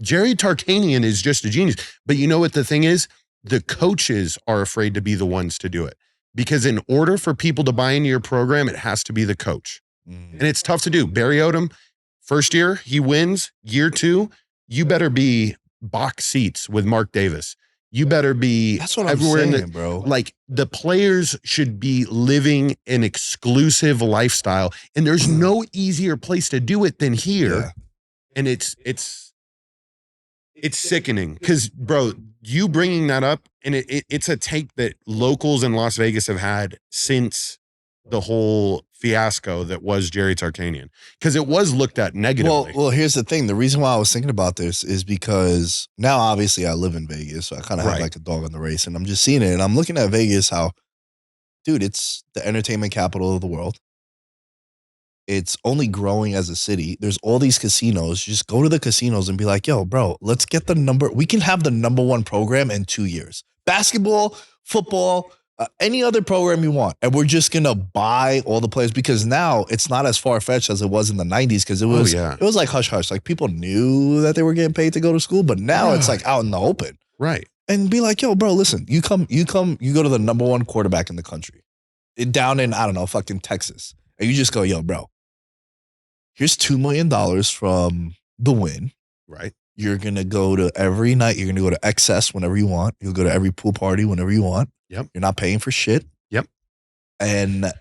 Jerry Tarkanian is just a genius. But you know what the thing is? The coaches are afraid to be the ones to do it. Because in order for people to buy into your program, it has to be the coach. Mm-hmm. And it's tough to do. Barry Odom, first year, he wins. Year two, you better be box seats with Mark Davis. You better be That's what everywhere I'm saying, bro. Like, the players should be living an exclusive lifestyle, and there's no easier place to do it than here. Yeah. And it's sickening because, bro, you bringing that up, and it's a take that locals in Las Vegas have had since the whole fiasco that was Jerry Tarkanian, because it was looked at negatively. Well, here's the thing. The reason why I was thinking about this is because now obviously I live in Vegas, so I kind of have like a dog in the race, and I'm just seeing it, and I'm looking at Vegas, how, dude, it's the entertainment capital of the world. It's only growing as a city. There's all these casinos. Just go to the casinos and be like, yo, bro, let's get we can have the number one program in 2 years. Basketball, football, any other program you want, and we're just gonna buy all the players, because now it's not as far fetched as it was in the 90s, because it was like hush hush, like people knew that they were getting paid to go to school, but now it's like out in the open, right? And be like, yo, bro, listen, you go to the number one quarterback in the country, down in, I don't know, fucking Texas, and you just go, yo, bro, here's $2 million from the win, right? You're gonna go to every night. You're gonna go to XS whenever you want. You'll go to every pool party whenever you want. Yep. You're not paying for shit. Yep. And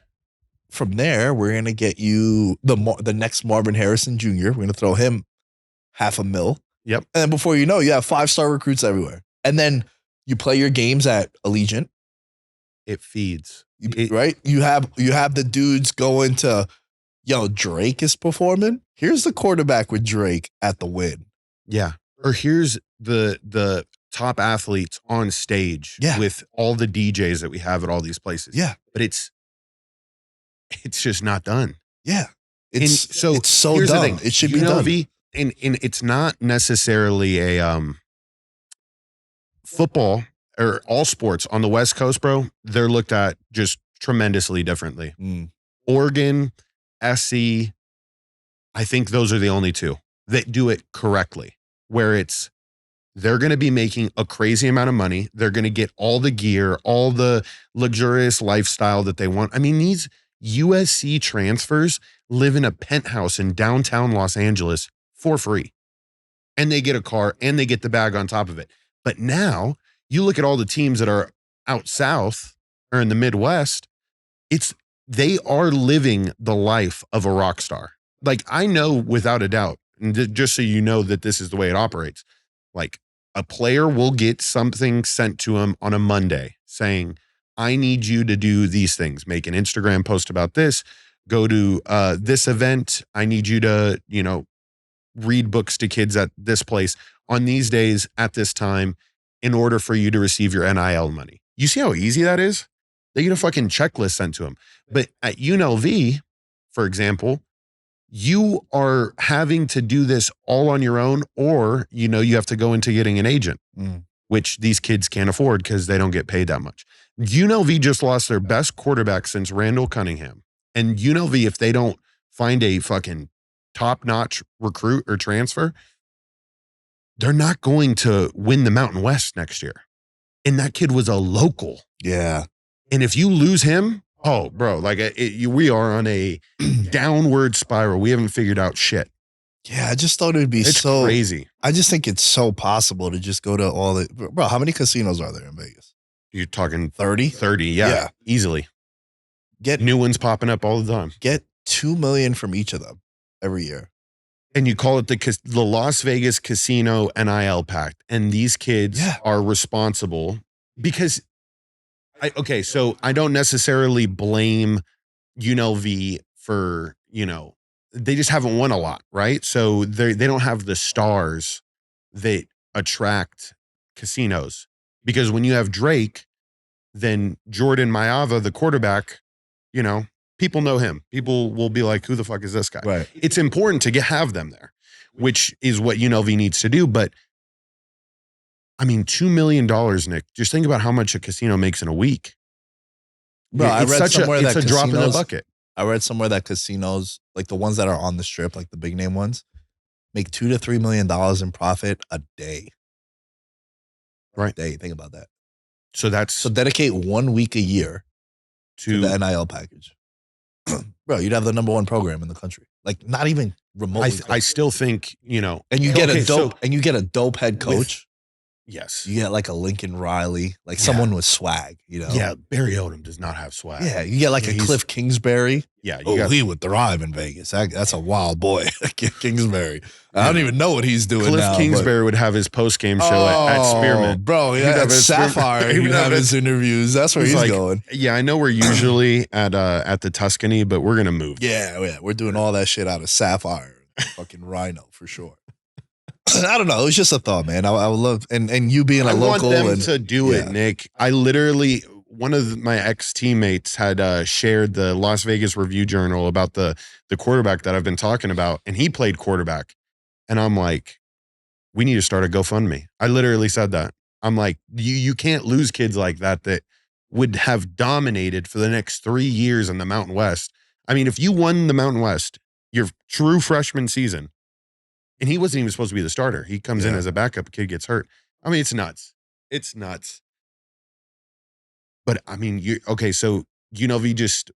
from there, we're gonna get you the next Marvin Harrison Jr. We're gonna throw him $500,000. Yep. And then before you know, you have 5-star recruits everywhere. And then you play your games at Allegiant. It feeds. Right? You have the dudes going to, yo, Drake is performing. Here's the quarterback with Drake at the Win. Yeah. Or here's the top athletes on stage with all the DJs that we have at all these places. Yeah. But it's just not done. Yeah. It's so here's dumb. The thing. It should be done. And it's not necessarily a football or all sports on the West Coast, bro. They're looked at just tremendously differently. Oregon, SC, I think those are the only two that do it correctly, where they're going to be making a crazy amount of money. They're going to get all the gear, all the luxurious lifestyle that they want. I mean, these USC transfers live in a penthouse in downtown Los Angeles for free. And they get a car and they get the bag on top of it. But now you look at all the teams that are out south or in the Midwest, they are living the life of a rock star. Like, I know without a doubt, and just so you know that this is the way it operates, like a player will get something sent to him on a Monday saying, I need you to do these things, make an Instagram post about this, go to this event. I need you to, read books to kids at this place on these days at this time in order for you to receive your NIL money. You see how easy that is? They get a fucking checklist sent to them. But at UNLV, for example, you are having to do this all on your own, or, you have to go into getting an agent, which these kids can't afford because they don't get paid that much. UNLV just lost their best quarterback since Randall Cunningham. And UNLV, if they don't find a fucking top-notch recruit or transfer, they're not going to win the Mountain West next year. And that kid was a local. Yeah. And if you lose him, oh, bro, like we are on a downward spiral. We haven't figured out shit. Yeah, I just thought it would be so crazy. I just think it's so possible to just go to all the, bro, how many casinos are there in Vegas? You're talking 30? 30, yeah. Easily. Get new ones popping up all the time. Get $2 million from each of them every year. And you call it the Las Vegas Casino NIL Pact. And these kids are responsible because, so I don't necessarily blame UNLV for, they just haven't won a lot, right? So they don't have the stars that attract casinos. Because when you have Drake, then Jordan Mailata, the quarterback, people know him. People will be like, who the fuck is this guy? Right. It's important to have them there, which is what UNLV needs to do. But I mean, $2 million, Nick, just think about how much a casino makes in a week. Bro, I read somewhere that it's a drop in the bucket. I read somewhere that casinos, like the ones that are on the strip, like the big name ones, make $2 to $3 million in profit a day. Right. A day. Think about that. So dedicate 1 week a year to the NIL package. Bro, you'd have the number one program in the country. Like, not even remotely. I still think, and you get a dope head coach. Yes. You get like a Lincoln Riley, like someone with swag, Yeah, Barry Odom does not have swag. Yeah, you get like a Cliff Kingsbury. Yeah. He would thrive in Vegas. That's a wild boy. Kingsbury. I don't even know what he's doing Cliff now. Kingsbury would have his post-game show at Spearmint. Bro, at Sapphire, he would have his interviews. That's where he's going. Yeah, I know we're usually at the Tuscany, but we're going to move. Yeah, we're doing all that shit out of Sapphire. Fucking Rhino, for sure. I don't know. It was just a thought, man. I would love, and you being a local. I want them to do it, Nick. I literally, one of my ex-teammates had shared the Las Vegas Review-Journal about the quarterback that I've been talking about, and he played quarterback. And I'm like, we need to start a GoFundMe. I literally said that. I'm like, you can't lose kids like that would have dominated for the next 3 years in the Mountain West. I mean, if you won the Mountain West, your true freshman season, and he wasn't even supposed to be the starter. He comes in as a backup, kid gets hurt. I mean, it's nuts. It's nuts. But I mean, so UNLV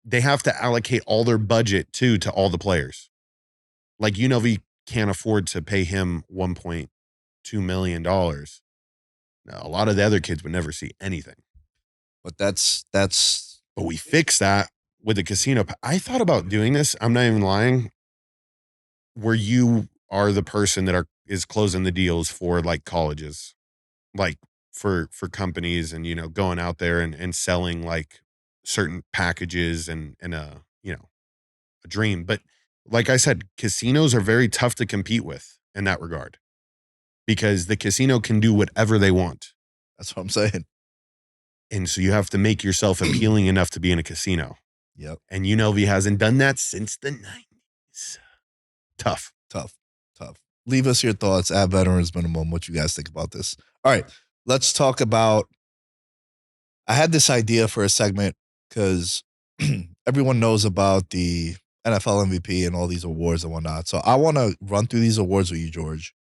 they have to allocate all their budget to all the players. Like UNLV can't afford to pay him $1.2 million. Now, a lot of the other kids would never see anything. But that's But we fixed that with the casino. I thought about doing this. I'm not even lying. Where you are the person that is closing the deals for like colleges, like for companies, and going out there and selling like certain packages and a dream. But like I said, casinos are very tough to compete with in that regard, because the casino can do whatever they want. That's what I'm saying. And so you have to make yourself appealing enough to be in a casino. Yep. And UNLV hasn't done that since the 90s. Tough. Leave us your thoughts at Veterans Minimum, what you guys think about this. All right, let's talk about, I had this idea for a segment because everyone knows about the NFL MVP and all these awards and whatnot. So I want to run through these awards with you, George.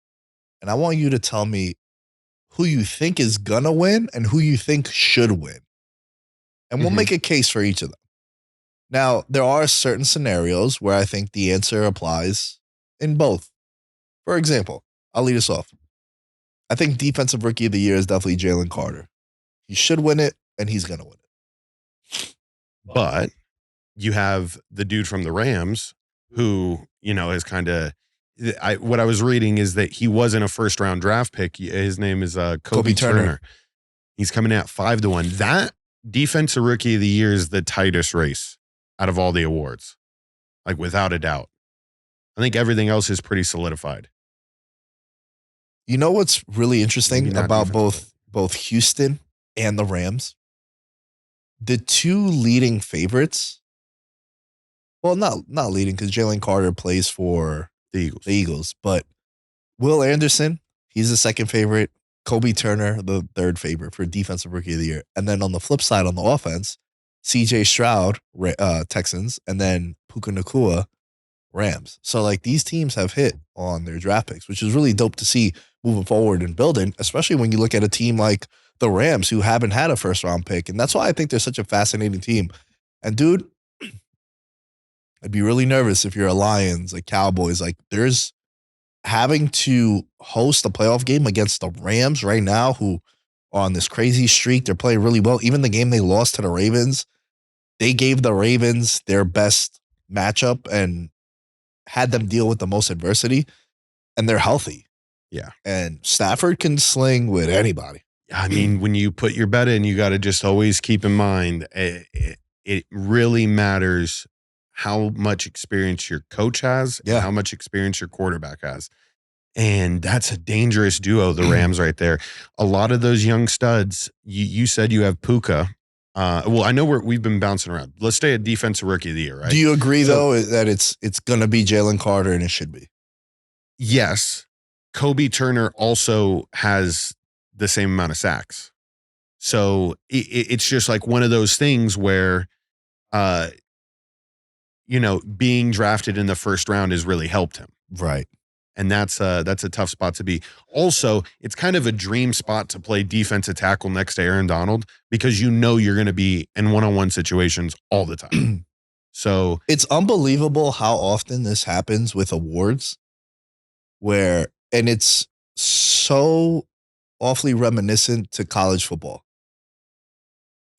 And I want you to tell me who you think is going to win and who you think should win. And we'll make a case for each of them. Now, there are certain scenarios where I think the answer applies in both. For example, I'll lead us off. I think Defensive Rookie of the Year is definitely Jalen Carter. He should win it, and he's going to win it. But you have the dude from the Rams who, is kind of, what I was reading is that he wasn't a first-round draft pick. His name is Kobe Turner. He's coming in at 5-1. That Defensive Rookie of the Year is the tightest race out of all the awards, like without a doubt. I think everything else is pretty solidified. You know what's really interesting about both Houston and the Rams? The two leading favorites, well, not leading because Jalen Carter plays for the Eagles, but Will Anderson, he's the second favorite. Kobe Turner, the third favorite for Defensive Rookie of the Year. And then on the flip side, on the offense, CJ Stroud, Texans, and then Puka Nacua, Rams. So like these teams have hit on their draft picks, which is really dope to see moving forward and building, especially when you look at a team like the Rams who haven't had a first round pick. And that's why I think they're such a fascinating team. And dude, I'd be really nervous if you're a Lions, like Cowboys, like there's having to host a playoff game against the Rams right now, who are on this crazy streak. They're playing really well. Even the game they lost to the Ravens, they gave the Ravens their best matchup and had them deal with the most adversity, and they're healthy. Yeah. And Stafford can sling with anybody. I mean, when you put your bet in, you got to just always keep in mind, it really matters how much experience your coach has and how much experience your quarterback has. And that's a dangerous duo, the Rams right there. A lot of those young studs, you said you have Puka. Well, I know we've been bouncing around. Let's stay at Defensive Rookie of the Year, right? Do you agree, though, that it's going to be Jalen Carter and it should be? Yes. Kobe Turner also has the same amount of sacks. So it's just like one of those things where, being drafted in the first round has really helped him. Right. And that's a tough spot to be. Also, it's kind of a dream spot to play defensive tackle next to Aaron Donald, because you're going to be in one-on-one situations all the time. So it's unbelievable how often this happens with awards and it's so awfully reminiscent to college football.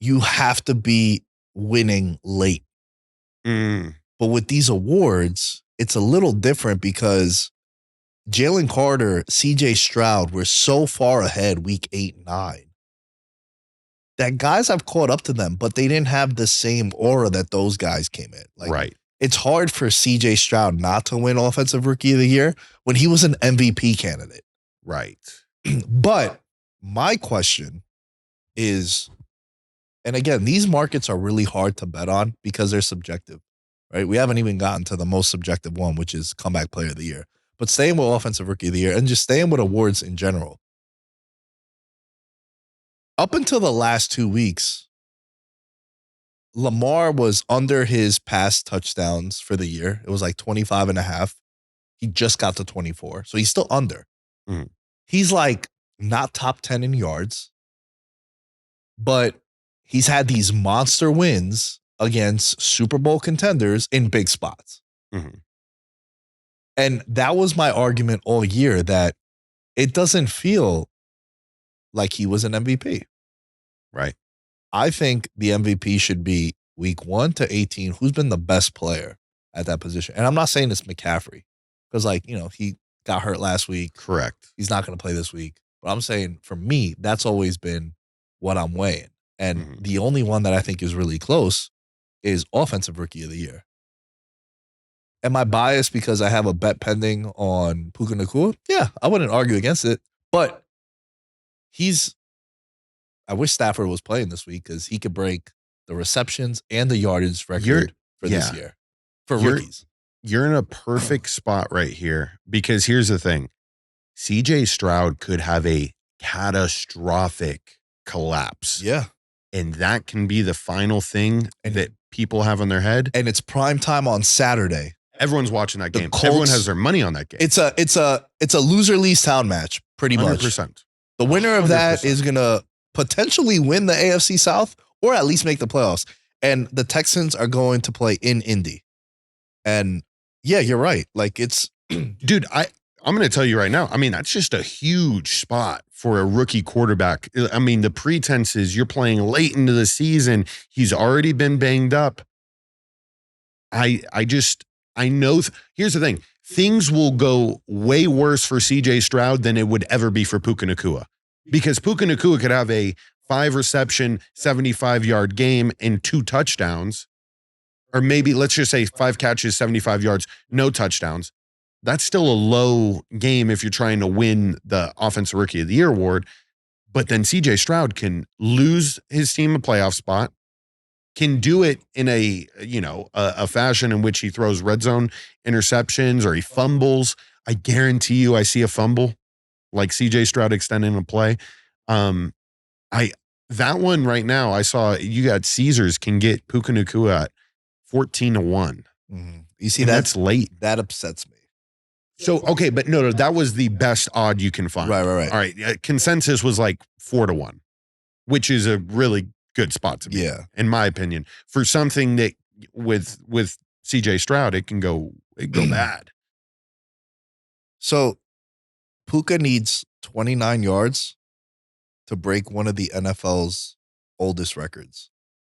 You have to be winning late. But with these awards, it's a little different because Jalen Carter, CJ Stroud were so far ahead week 8 and 9 that guys have caught up to them, but they didn't have the same aura that those guys came in. Like, right. It's hard for CJ Stroud not to win Offensive Rookie of the Year when he was an MVP candidate. Right. But my question is, and again, these markets are really hard to bet on because they're subjective, right? We haven't even gotten to the most subjective one, which is Comeback Player of the Year. But staying with Offensive Rookie of the Year and just staying with awards in general. Up until the last 2 weeks, Lamar was under his pass touchdowns for the year. It was like 25 and a half. He just got to 24. So he's still under. Mhm. He's like not top 10 in yards, but he's had these monster wins against Super Bowl contenders in big spots. Mhm. And that was my argument all year, that it doesn't feel like he was an MVP. Right. I think the MVP should be week 1 to 18. Who's been the best player at that position? And I'm not saying it's McCaffrey, because he got hurt last week. Correct. He's not going to play this week. But I'm saying, for me, that's always been what I'm weighing. And the only one that I think is really close is Offensive Rookie of the Year. Am I biased because I have a bet pending on Puka Nacua? Yeah, I wouldn't argue against it. But I wish Stafford was playing this week, because he could break the receptions and the yardage record for this year for rookies. You're in a perfect spot right here, because here's the thing. CJ Stroud could have a catastrophic collapse. Yeah. And that can be the final thing that people have on their head. And it's prime time on Saturday. Everyone's watching that game. Colts, everyone has their money on that game. It's a loser leaves town match, pretty much. 100%. The winner of 100%. that is gonna potentially win the AFC South, or at least make the playoffs. And the Texans are going to play in Indy. And yeah, you're right. Like, it's dude, I'm going to tell you right now. I mean, that's just a huge spot for a rookie quarterback. I mean, the pretense is you're playing late into the season. He's already been banged up. I know. Here's the thing. Things will go way worse for CJ Stroud than it would ever be for Puka Nacua, because Puka Nacua could have a 5-reception, 75-yard game and 2 touchdowns, or maybe let's just say 5 catches, 75 yards, no touchdowns. That's still a low game if you're trying to win the Offensive Rookie of the Year award. But then CJ Stroud can lose his team a playoff spot, can do it in a fashion in which he throws red zone interceptions or he fumbles. I guarantee you I see a fumble like CJ Stroud extending a play. That one right now, I saw you got Caesars can get Puka Nacua at 14-1. Mm-hmm. You see, that's late. That upsets me. So, okay, but no, that was the best odd you can find. Right. All right. Consensus was like 4-1, which is a really good spot to be. Yeah. In my opinion, for something that with CJ Stroud, it can go bad. So Puka needs 29 yards to break one of the NFL's oldest records.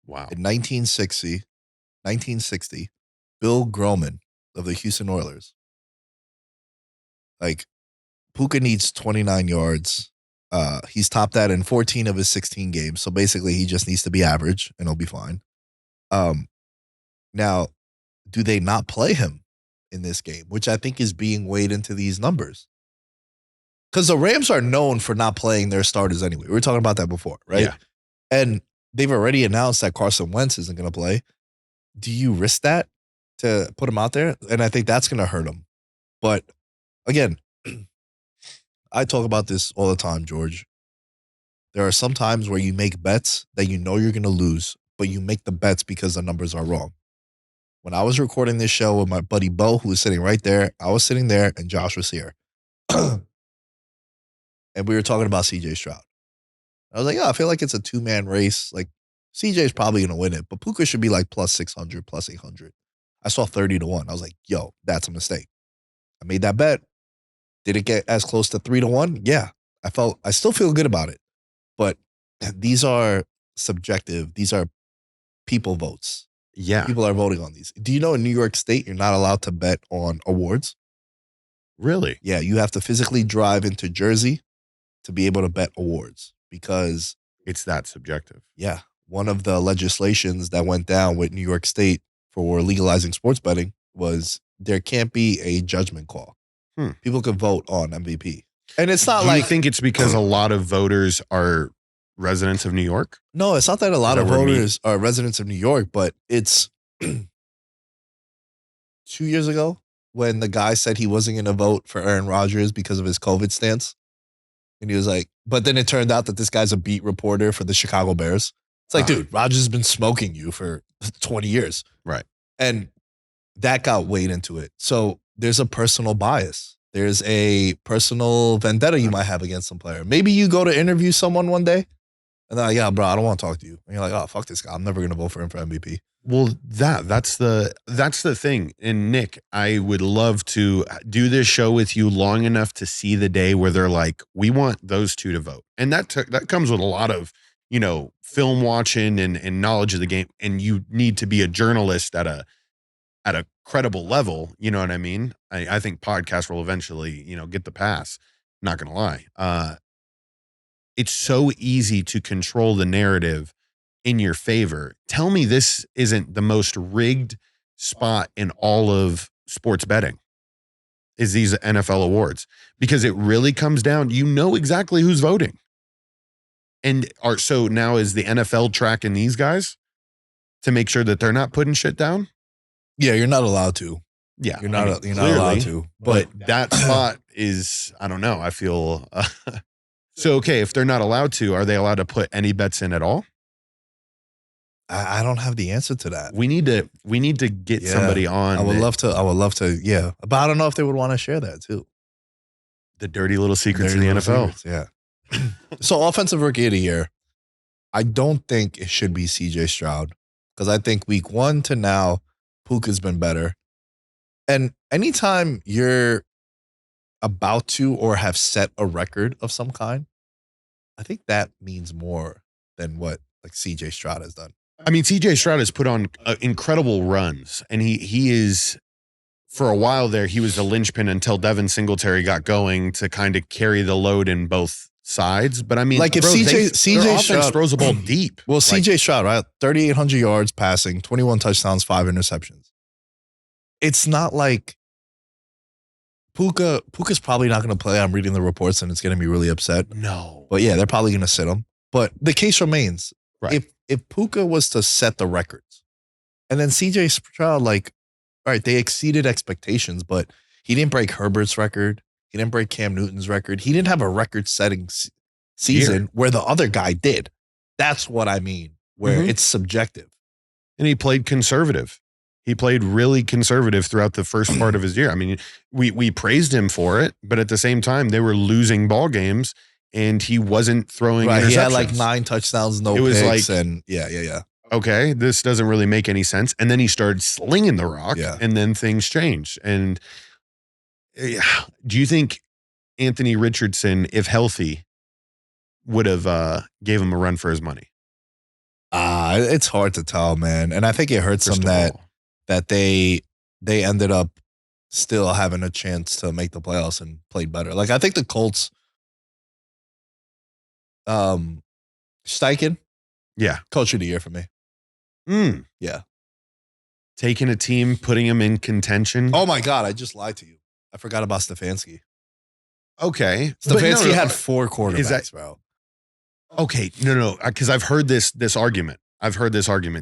Wow. In 1960, Bill Groman of the Houston Oilers. Like, Puka needs 29 yards. He's topped that in 14 of his 16 games. So basically, he just needs to be average and he'll be fine. Now, do they not play him in this game, which I think is being weighed into these numbers? Because the Rams are known for not playing their starters anyway. We were talking about that before, right? Yeah. And they've already announced that Carson Wentz isn't going to play. Do you risk that to put him out there? And I think that's going to hurt him. But again, I talk about this all the time, George. There are some times where you make bets that you know you're going to lose, but you make the bets because the numbers are wrong. When I was recording this show with my buddy Bo, who was sitting right there, I was sitting there and Josh was here. And we were talking about CJ Stroud. I was like, I feel like it's a 2-man race. Like, CJ's probably going to win it, but Puka should be like plus 600, plus 800. I saw 30-1. I was like, yo, that's a mistake. I made that bet. Did it get as close to 3-1? Yeah. I still feel good about it. But these are subjective. These are people votes. Yeah. People are voting on these. Do you know in New York State, you're not allowed to bet on awards? Really? Yeah. You have to physically drive into Jersey to be able to bet awards, because it's that subjective. Yeah. One of the legislations that went down with New York State for legalizing sports betting was there can't be a judgment call. People could vote on MVP. And it's not Do you think it's because a lot of voters are residents of New York? No, it's not that a lot of voters are residents of New York, but it's 2 years ago when the guy said he wasn't going to vote for Aaron Rodgers because of his COVID stance. And he was like, but then it turned out that this guy's a beat reporter for the Chicago Bears. It's like, dude, Rodgers has been smoking you for 20 years. Right. And that got weighed into it. So there's a personal bias. There's a personal vendetta you might have against some player. Maybe you go to interview someone one day and they're like, yeah, bro, I don't want to talk to you. And you're like, oh, fuck this guy. I'm never going to vote for him for MVP. Well, that's the thing. And Nick, I would love to do this show with you long enough to see the day where they're like, we want those two to vote. And that comes with a lot of, film watching and knowledge of the game. And you need to be a journalist at a credible level. You know what I mean? I think podcasts will eventually, get the pass. Not going to lie. It's so easy to control the narrative in your favor. Tell me this isn't the most rigged spot in all of sports betting, is these NFL awards, because it really comes down, exactly who's voting. And so now is the NFL tracking these guys to make sure that they're not putting shit down? Yeah, you're not allowed to. Yeah, you're not allowed to. But that spot is, I don't know. I feel so. Okay, if they're not allowed to, are they allowed to put any bets in at all? I don't have the answer to that. We need to get somebody on. I would love to. Yeah, but I don't know if they would want to share that too. The dirty little secrets of the NFL. Secrets, yeah. So offensive rookie of the year, I don't think it should be CJ Stroud, because I think week 1 to now, Puka's been better. And anytime you're about to or have set a record of some kind, I think that means more than what like CJ Stroud has done. I mean, CJ Stroud has put on incredible runs, and he is, for a while there, he was the linchpin until Devin Singletary got going to kind of carry the load in both sides. But I mean, like if their CJ offense Stroud throws the ball deep. Well, CJ Stroud, right? 3,800 yards passing, 21 touchdowns, 5 interceptions. It's not like Puka's probably not going to play. I'm reading the reports and it's going to be really upset. No. But yeah, they're probably going to sit him. But the case remains, right. If Puka was to set the records and then CJ Stroud, like, all right, they exceeded expectations, but he didn't break Herbert's record. He didn't break Cam Newton's record. He didn't have a record-setting season where the other guy did. That's what I mean, where it's subjective. And he played conservative. He played really conservative throughout the first part of his year. I mean, we praised him for it, but at the same time, they were losing ball games, and he wasn't throwing interceptions. He had like 9 touchdowns, no picks, and yeah. Okay, this doesn't really make any sense. And then he started slinging the rock, and then things changed. And do you think Anthony Richardson, if healthy, would have gave him a run for his money? It's hard to tell, man. And I think it hurts them that they ended up still having a chance to make the playoffs and played better. Like, I think the Colts, Steichen, coach of the year for me. Yeah. Taking a team, putting them in contention. Oh my God, I just lied to you. I forgot about Stefanski. Okay. Stefanski had 4 quarterbacks, bro. Okay, no, because I've heard this argument.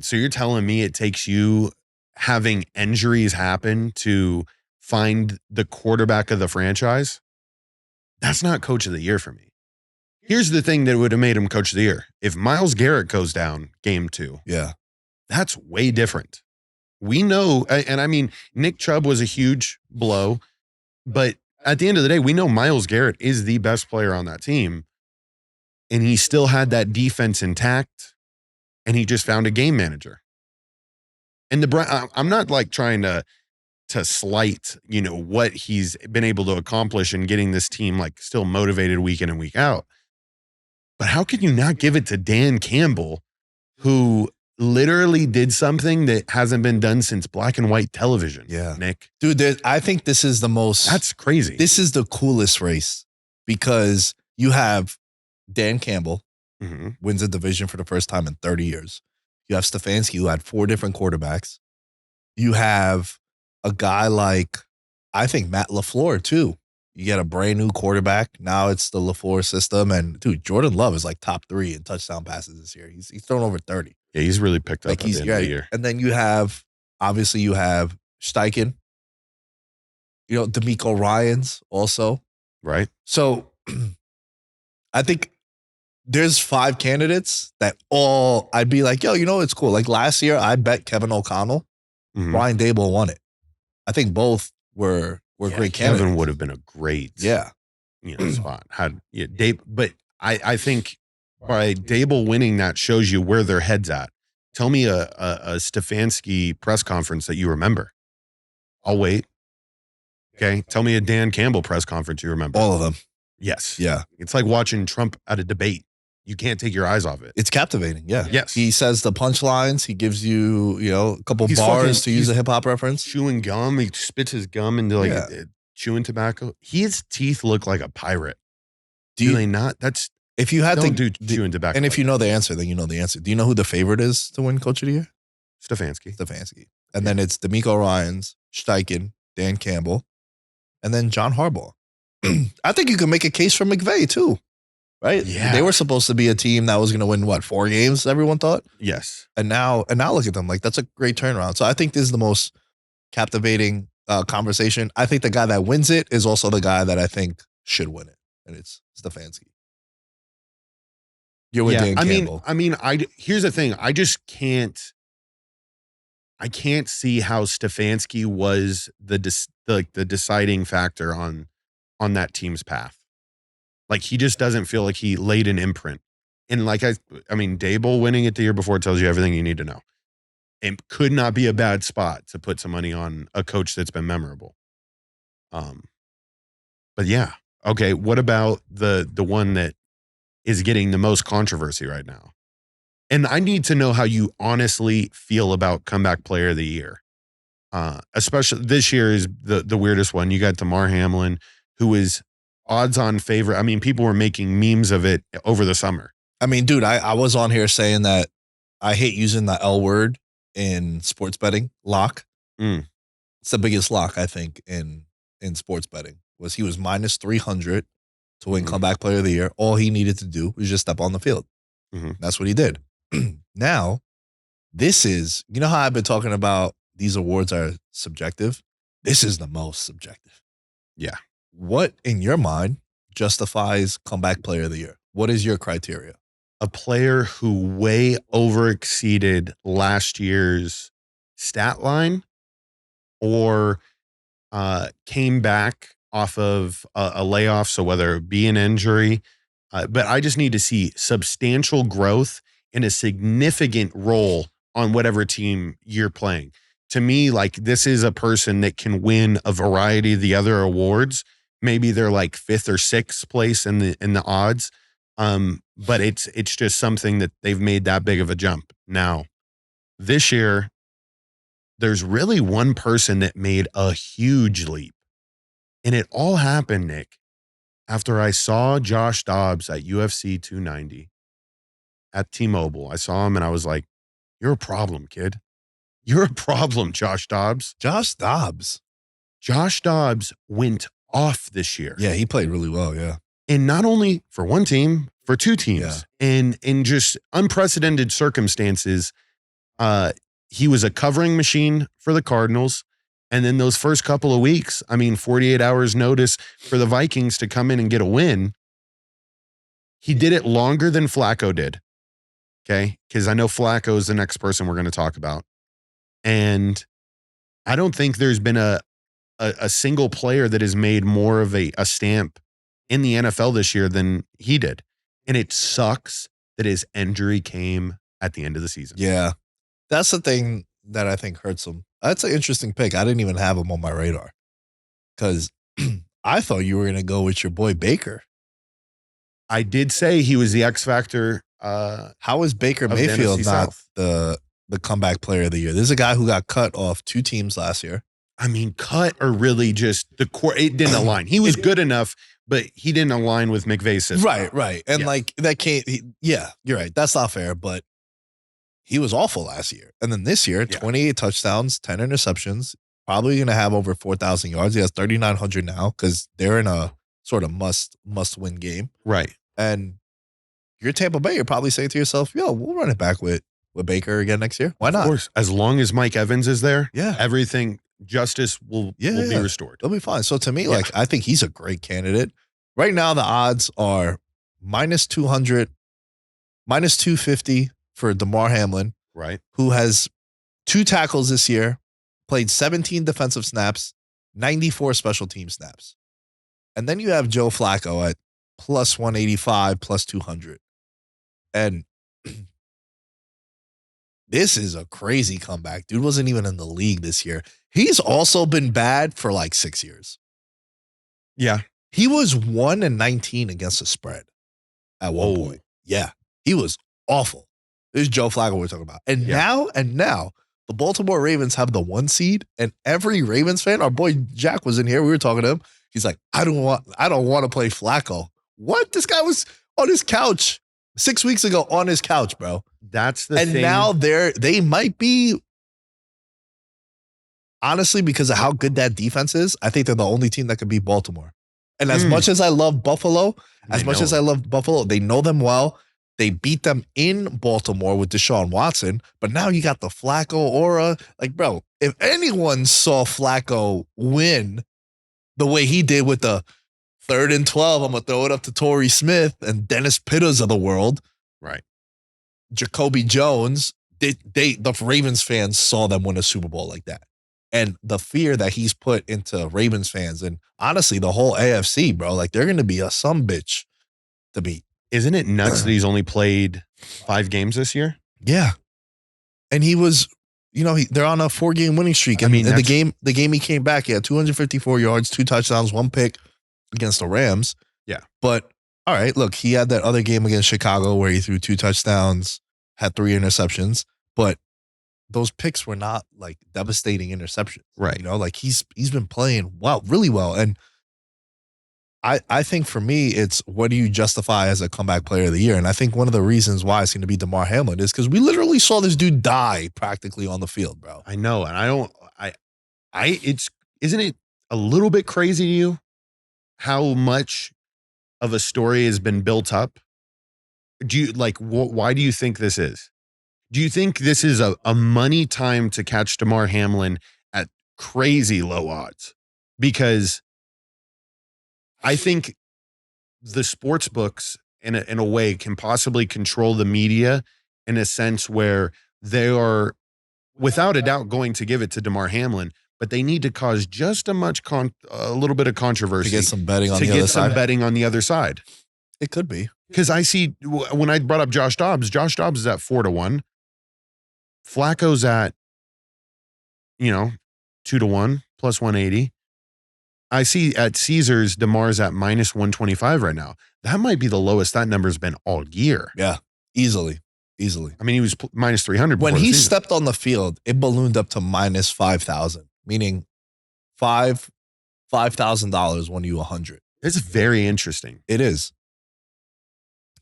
So you're telling me it takes you having injuries happen to find the quarterback of the franchise? That's not coach of the year for me. Here's the thing that would have made him coach of the year. If Myles Garrett goes down game 2, that's way different. We know, and I mean, Nick Chubb was a huge blow, but at the end of the day, we know Myles Garrett is the best player on that team, and he still had that defense intact, and he just found a game manager. And I'm not like trying to slight, what he's been able to accomplish in getting this team like still motivated week in and week out. But how can you not give it to Dan Campbell, who literally did something that hasn't been done since black and white television? Yeah. Nick. Dude, I think this is the most... That's crazy. This is the coolest race because you have Dan Campbell, wins a division for the first time in 30 years. You have Stefanski, who had 4 different quarterbacks. You have a guy like, I think, Matt LaFleur, too. You get a brand new quarterback. Now it's the LaFleur system. And, dude, Jordan Love is like top 3 in touchdown passes this year. He's thrown over 30. Yeah, he's really picked up at the end of the year. And then you have Steichen. DeMeco Ryans also. Right. So I think there's 5 candidates that all I'd be like, yo, it's cool. Like last year, I bet Kevin O'Connell, Mhm. Brian Dable won it. I think both were great candidates. Kevin would have been a great spot. Dave, but I think by Dable winning that shows you where their head's at. Tell me a Stefanski press conference that you remember. I'll wait. Okay. Tell me a Dan Campbell press conference you remember. All of them. Yes. Yeah. It's like watching Trump at a debate. You can't take your eyes off it. It's captivating. Yeah. Yes. He says the punchlines. He gives you, a couple He's bars to use a hip hop reference. Chewing gum. He spits his gum into chewing tobacco. His teeth look like a pirate. Do they not? That's if you had don't to do chewing tobacco. And if you know the answer, then you know the answer. Do you know who the favorite is to win Coach of the Year? Stefanski. And then it's D'Amico Ryans, Steichen, Dan Campbell, and then John Harbaugh. I think you can make a case for McVay too, right? Yeah. They were supposed to be a team that was going to win 4 games, everyone thought? Yes. And now look at them. Like, that's a great turnaround. So I think this is the most captivating conversation. I think the guy that wins it is also the guy that I think should win it. And it's Stefanski. You're with Dan Campbell. Here's the thing. I just can't see how Stefanski was the deciding factor on that team's path. Like, he just doesn't feel like he laid an imprint. And Dable winning it the year before tells you everything you need to know. It could not be a bad spot to put some money on a coach that's been memorable. But yeah. Okay. What about the one that is getting the most controversy right now? And I need to know how you honestly feel about comeback player of the year. Especially this year is the weirdest one. You got Damar Hamlin, who is odds on favorite. I mean, people were making memes of it over the summer. I mean, dude, I was on here saying that I hate using the L word in sports betting. Lock. It's the biggest lock, I think, in sports betting. He was minus 300 to win comeback player of the year. All he needed to do was just step on the field. That's what he did. Now, this is, you know how I've been talking about these awards are subjective? This is the most subjective. Yeah. What, in your mind, justifies comeback player of the year? What is your criteria? A player who way over exceeded last year's stat line or came back off of a layoff, so whether it be an injury, but I just need to see substantial growth and a significant role on whatever team you're playing. To me, like, this is a person that can win a variety of the other awards. Maybe they're like 5th or 6th place in the odds. But it's just something that they've made that big of a jump. Now, this year, there's really one person that made a huge leap. And it all happened, Nick, after I saw Josh Dobbs at UFC 290 at T-Mobile. I saw him and I was like, you're a problem, kid. You're a problem, Josh Dobbs. Josh Dobbs went off this year. Yeah, he played really well, yeah. And not only for one team, for 2 teams. Yeah. And in just unprecedented circumstances, he was a covering machine for the Cardinals. And then those first couple of weeks, 48 hours notice for the Vikings to come in and get a win. He did it longer than Flacco did. Okay? Because I know Flacco is the next person we're going to talk about. And I don't think there's been a single player that has made more of a stamp in the NFL this year than he did. And it sucks that his injury came at the end of the season. Yeah. That's the thing that I think hurts him. That's an interesting pick. I didn't even have him on my radar because I thought you were going to go with your boy Baker. I did say he was the X factor. How is Baker Mayfield not the comeback player of the year? There's a guy who got cut off 2 teams last year. Cut or really just the core. It didn't align. He was good enough, but he didn't align with McVay's system. Right. And that can't, you're right. That's not fair, but he was awful last year. And then this year, 28 touchdowns, 10 interceptions, probably going to have over 4,000 yards. He has 3,900 now because they're in a sort of must-win game. Right. And you're Tampa Bay, you're probably saying to yourself, yo, we'll run it back with Baker again next year. Why not? Of course. As long as Mike Evans is there, yeah, everything, justice will be restored. It'll be fine. So to me, I think he's a great candidate. Right now, the odds are minus 200 minus 250 for DeMar Hamlin, Right. who has 2 tackles this year, played 17 defensive snaps, 94 special team snaps. And then you have Joe Flacco at plus 185, plus 200. And this is a crazy comeback. Dude wasn't even in the league this year. He's also been bad for like 6 years. Yeah. He was 1-19 against the spread at one point. Yeah. He was awful. This is Joe Flacco we're talking about. And now, the Baltimore Ravens have the 1 seed, and every Ravens fan, our boy Jack was in here. We were talking to him. He's like, I don't want to play Flacco. What? This guy was on his couch 6 weeks ago on his couch, bro. That's the thing. And now they might be, honestly, because of how good that defense is, I think they're the only team that could beat Baltimore. And as much as I love Buffalo, they know them well. They beat them in Baltimore with Deshaun Watson, but now you got the Flacco aura. Like, bro, if anyone saw Flacco win the way he did with the 3rd and 12, I'm going to throw it up to Torrey Smith and Dennis Pitters of the world. Right. Jacoby Jones, the Ravens fans saw them win a Super Bowl like that. And the fear that he's put into Ravens fans and honestly, the whole AFC, bro, like they're going to be a sumbitch to beat. Isn't it nuts that he's only played 5 games this year? Yeah. And he was, they're on a 4-game winning streak. And the game he came back, he had 254 yards, 2 touchdowns, 1 pick against the Rams. Yeah. But all right, look, he had that other game against Chicago where he threw 2 touchdowns, had 3 interceptions, but those picks were not like devastating interceptions. Right. Like he's been playing really well. And I think for me, it's what do you justify as a comeback player of the year? And I think one of the reasons why it's going to be DeMar Hamlin is because we literally saw this dude die practically on the field, bro. I know. And isn't it a little bit crazy to you how much of a story has been built up? Do you why do you think this is? Do you think this is a money time to catch DeMar Hamlin at crazy low odds? Because I think the sports books in a way can possibly control the media in a sense where they are without a doubt going to give it to DeMar Hamlin, but they need to cause just a little bit of controversy to get some betting on the other side. Betting on the other side. It could be. Because I see when I brought up Josh Dobbs is at 4-1. Flacco's at 2-1 plus 180. I see at Caesars, DeMar's at minus 125 right now. That might be the lowest that number's been all year. Yeah, easily. I mean, he was minus 300 when he stepped on the field. It ballooned up to minus 5,000, meaning $5,000 won you 100. It's very interesting. It is,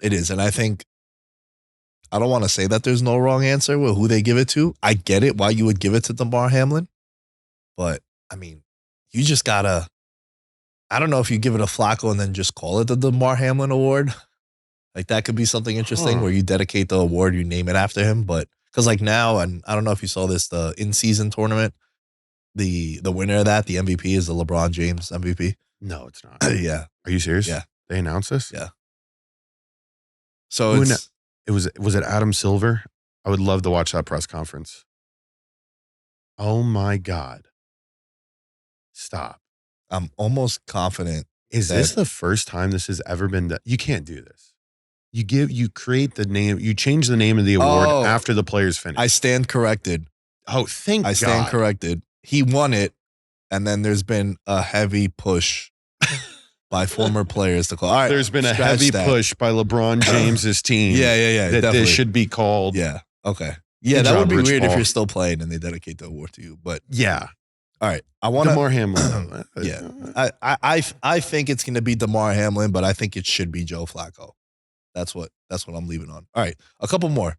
and I think I don't want to say that there's no wrong answer with who they give it to. I get it why you would give it to DeMar Hamlin, but I mean, you just gotta. I don't know if you give it a Flacco and then just call it the DeMar Hamlin Award. Like that could be something interesting where you dedicate the award, you name it after him. But because like now, and I don't know if you saw this, the in-season tournament, the winner of that, the MVP is the LeBron James MVP. No, it's not. Yeah. Are you serious? Yeah. They announced this? Yeah. So was it Adam Silver? I would love to watch that press conference. Oh my God. Stop. I'm almost confident. Is this the first time this has ever been done? You can't do this. You create the name, you change the name of the award after the player's finished. I stand corrected. Oh, thank God. I stand corrected. He won it, and then there's been a heavy push by former players to call. All right, there's been a heavy push by LeBron James's team. Yeah. That definitely. this should be called. Yeah. Okay. Yeah, that would be weird if you're still playing and they dedicate the award to you. But yeah. All right. I want DeMar Hamlin. Yeah. I think it's going to be DeMar Hamlin, but I think it should be Joe Flacco. That's what I'm leaving on. All right. A couple more.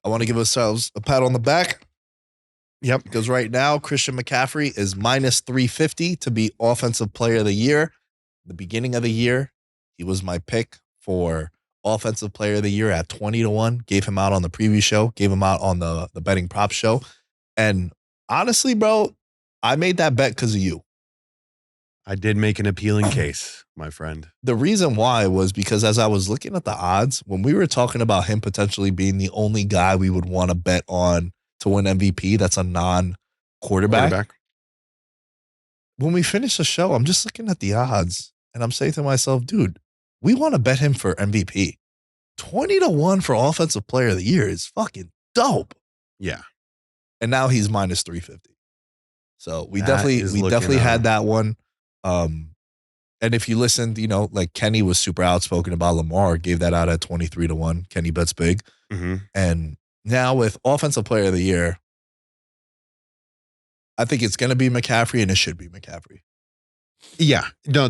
I want to give ourselves a pat on the back. Yep. Because right now, Christian McCaffrey is minus 350 to be Offensive Player of the Year. The beginning of the year, he was my pick for Offensive Player of the Year at 20-1. Gave him out on the preview show. Gave him out on the betting prop show. And honestly, bro, I made that bet because of you. I did make an appealing case, my friend. The reason why was because as I was looking at the odds, when we were talking about him potentially being the only guy we would want to bet on to win MVP, that's a non-quarterback. When we finish the show, I'm just looking at the odds and I'm saying to myself, dude, we want to bet him for MVP. 20-1 for offensive player of the year is fucking dope. Yeah. And now he's minus 350. So we That definitely is had that one. And if you listened, you know, like Kenny was super outspoken about Lamar, gave that out at 23-1. Kenny bets big. Mm-hmm. And now with offensive player of the year, I think it's going to be McCaffrey, and it should be McCaffrey. Yeah. No,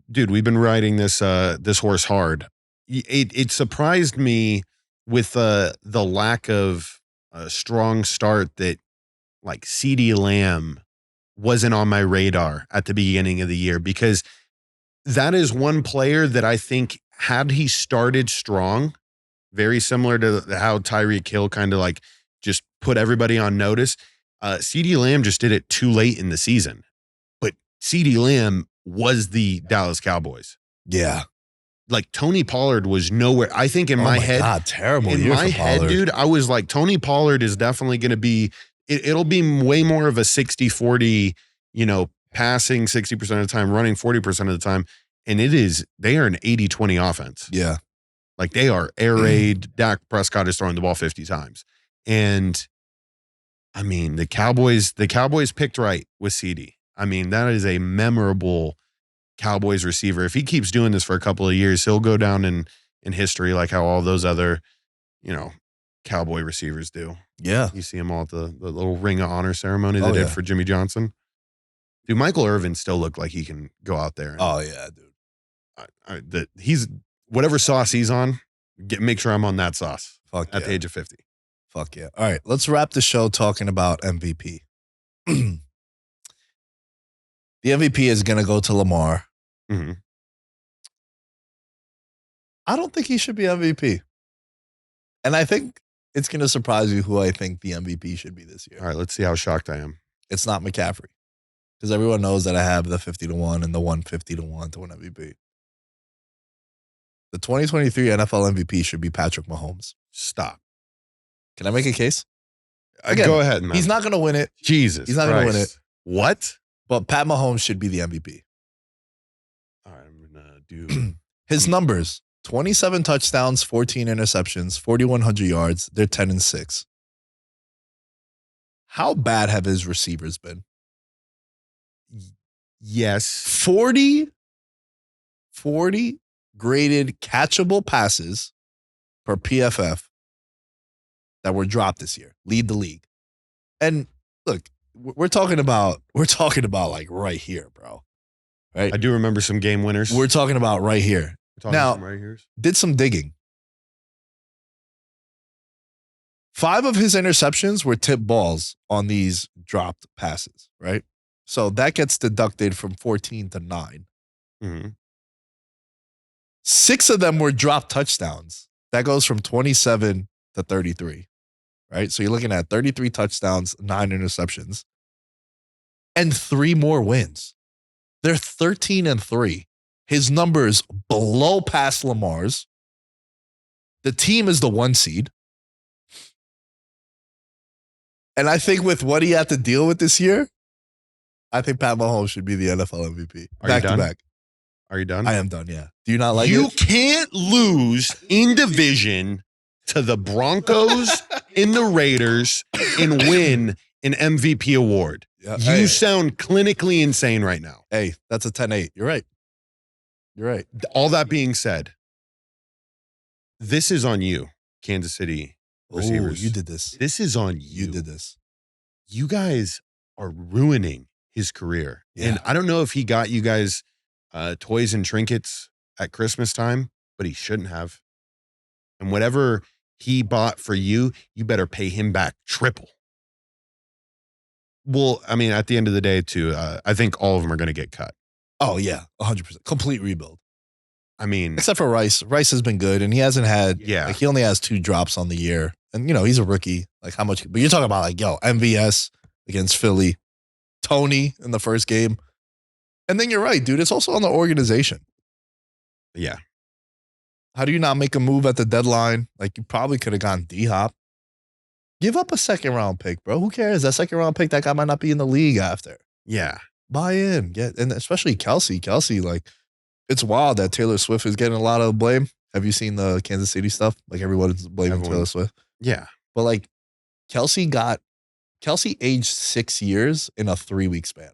dude, we've been riding this horse hard. It surprised me with the lack of a strong start that like CeeDee Lamb wasn't on my radar at the beginning of the year, because that is one player that I think had he started strong, very similar to how Tyreek Hill kind of like just put everybody on notice. CeeDee Lamb just did it too late in the season, but CeeDee Lamb was the Dallas Cowboys. Yeah. Like Tony Pollard was nowhere. I think in my head, God, terrible in year my for head, Pollard. dude, I was like, Tony Pollard is definitely going to be, it'll be way more of a 60-40, you know, passing 60% of the time, running 40% of the time. And they are an 80-20 offense. Yeah. Like they are air raid. Dak Prescott is throwing the ball 50 times. And I mean, the Cowboys picked right with CD. I mean, that is a memorable Cowboys receiver. If he keeps doing this for a couple of years, he'll go down in history like how all those other, you know, Cowboy receivers do. Yeah. You see them all at the little Ring of Honor ceremony they did yeah. for Jimmy Johnson. Dude, Michael Irvin still looked like he can go out there. Oh, yeah, dude. He's whatever sauce he's on, make sure I'm on that sauce. Fuck at yeah. the age of 50. Fuck yeah. All right, let's wrap the show talking about MVP. The MVP is going to go to Lamar. Mm-hmm. I don't think he should be MVP. And I think it's going to surprise you who I think the MVP should be this year. All right, let's see how shocked I am. It's not McCaffrey. Because everyone knows that I have the 50-1 and the 150-1 to win MVP. The 2023 NFL MVP should be Patrick Mahomes. Stop. Can I make a case? Again, go ahead, man. He's not going to win it. Jesus. He's not going to win it. What? But Pat Mahomes should be the MVP. All right, I'm going to do his numbers: 27 touchdowns, 14 interceptions, 4,100 yards. They're 10-6. How bad have his receivers been? Yes. 40 graded catchable passes per PFF that were dropped this year. Lead the league. And look, we're talking about like right here, bro. Right? I do remember some game winners. We're talking about right here. Now, right here's. Did some digging. 5 of his interceptions were tip balls on these dropped passes, right? So that gets deducted from 14 to 9. Mm-hmm. 6 of them were dropped touchdowns. That goes from 27 to 33, right? So you're looking at 33 touchdowns, 9 interceptions, and 3 more wins. They're 13-3. His numbers below past Lamar's. The team is the 1 seed. And I think with what he had to deal with this year, I think Pat Mahomes should be the NFL MVP. Back to back. Are you done? I am done, yeah. Do you not like you it? You can't lose in division to the Broncos and the Raiders and win an MVP award. Yeah, you sound clinically insane right now. Hey, that's a 10-8. You're right. You're right. All that being said, this is on you, Kansas City receivers. You did this. This is on you. You did this. You guys are ruining his career. Yeah. And I don't know if he got you guys toys and trinkets at Christmas time, but he shouldn't have. And whatever he bought for you, you better pay him back triple. Well, I mean, at the end of the day, too, I think all of them are going to get cut. Oh, yeah, 100%. Complete rebuild. I mean, except for Rice. Rice has been good, and he hasn't had, yeah. Like, he only has 2 drops on the year. And, you know, he's a rookie. Like, how much? But you're talking about, like, MVS against Philly, Tony in the first game. And then you're right, dude. It's also on the organization. Yeah. How do you not make a move at the deadline? Like, you probably could have gone D-Hop. Give up a second-round pick, bro. Who cares? That second-round pick, that guy might not be in the league after. Yeah. Buy in. And especially Kelsey. Kelsey, like, it's wild that Taylor Swift is getting a lot of blame. Have you seen the Kansas City stuff? Like, everyone's blaming Taylor Swift. Yeah. But, like, Kelsey aged 6 years in a 3-week span.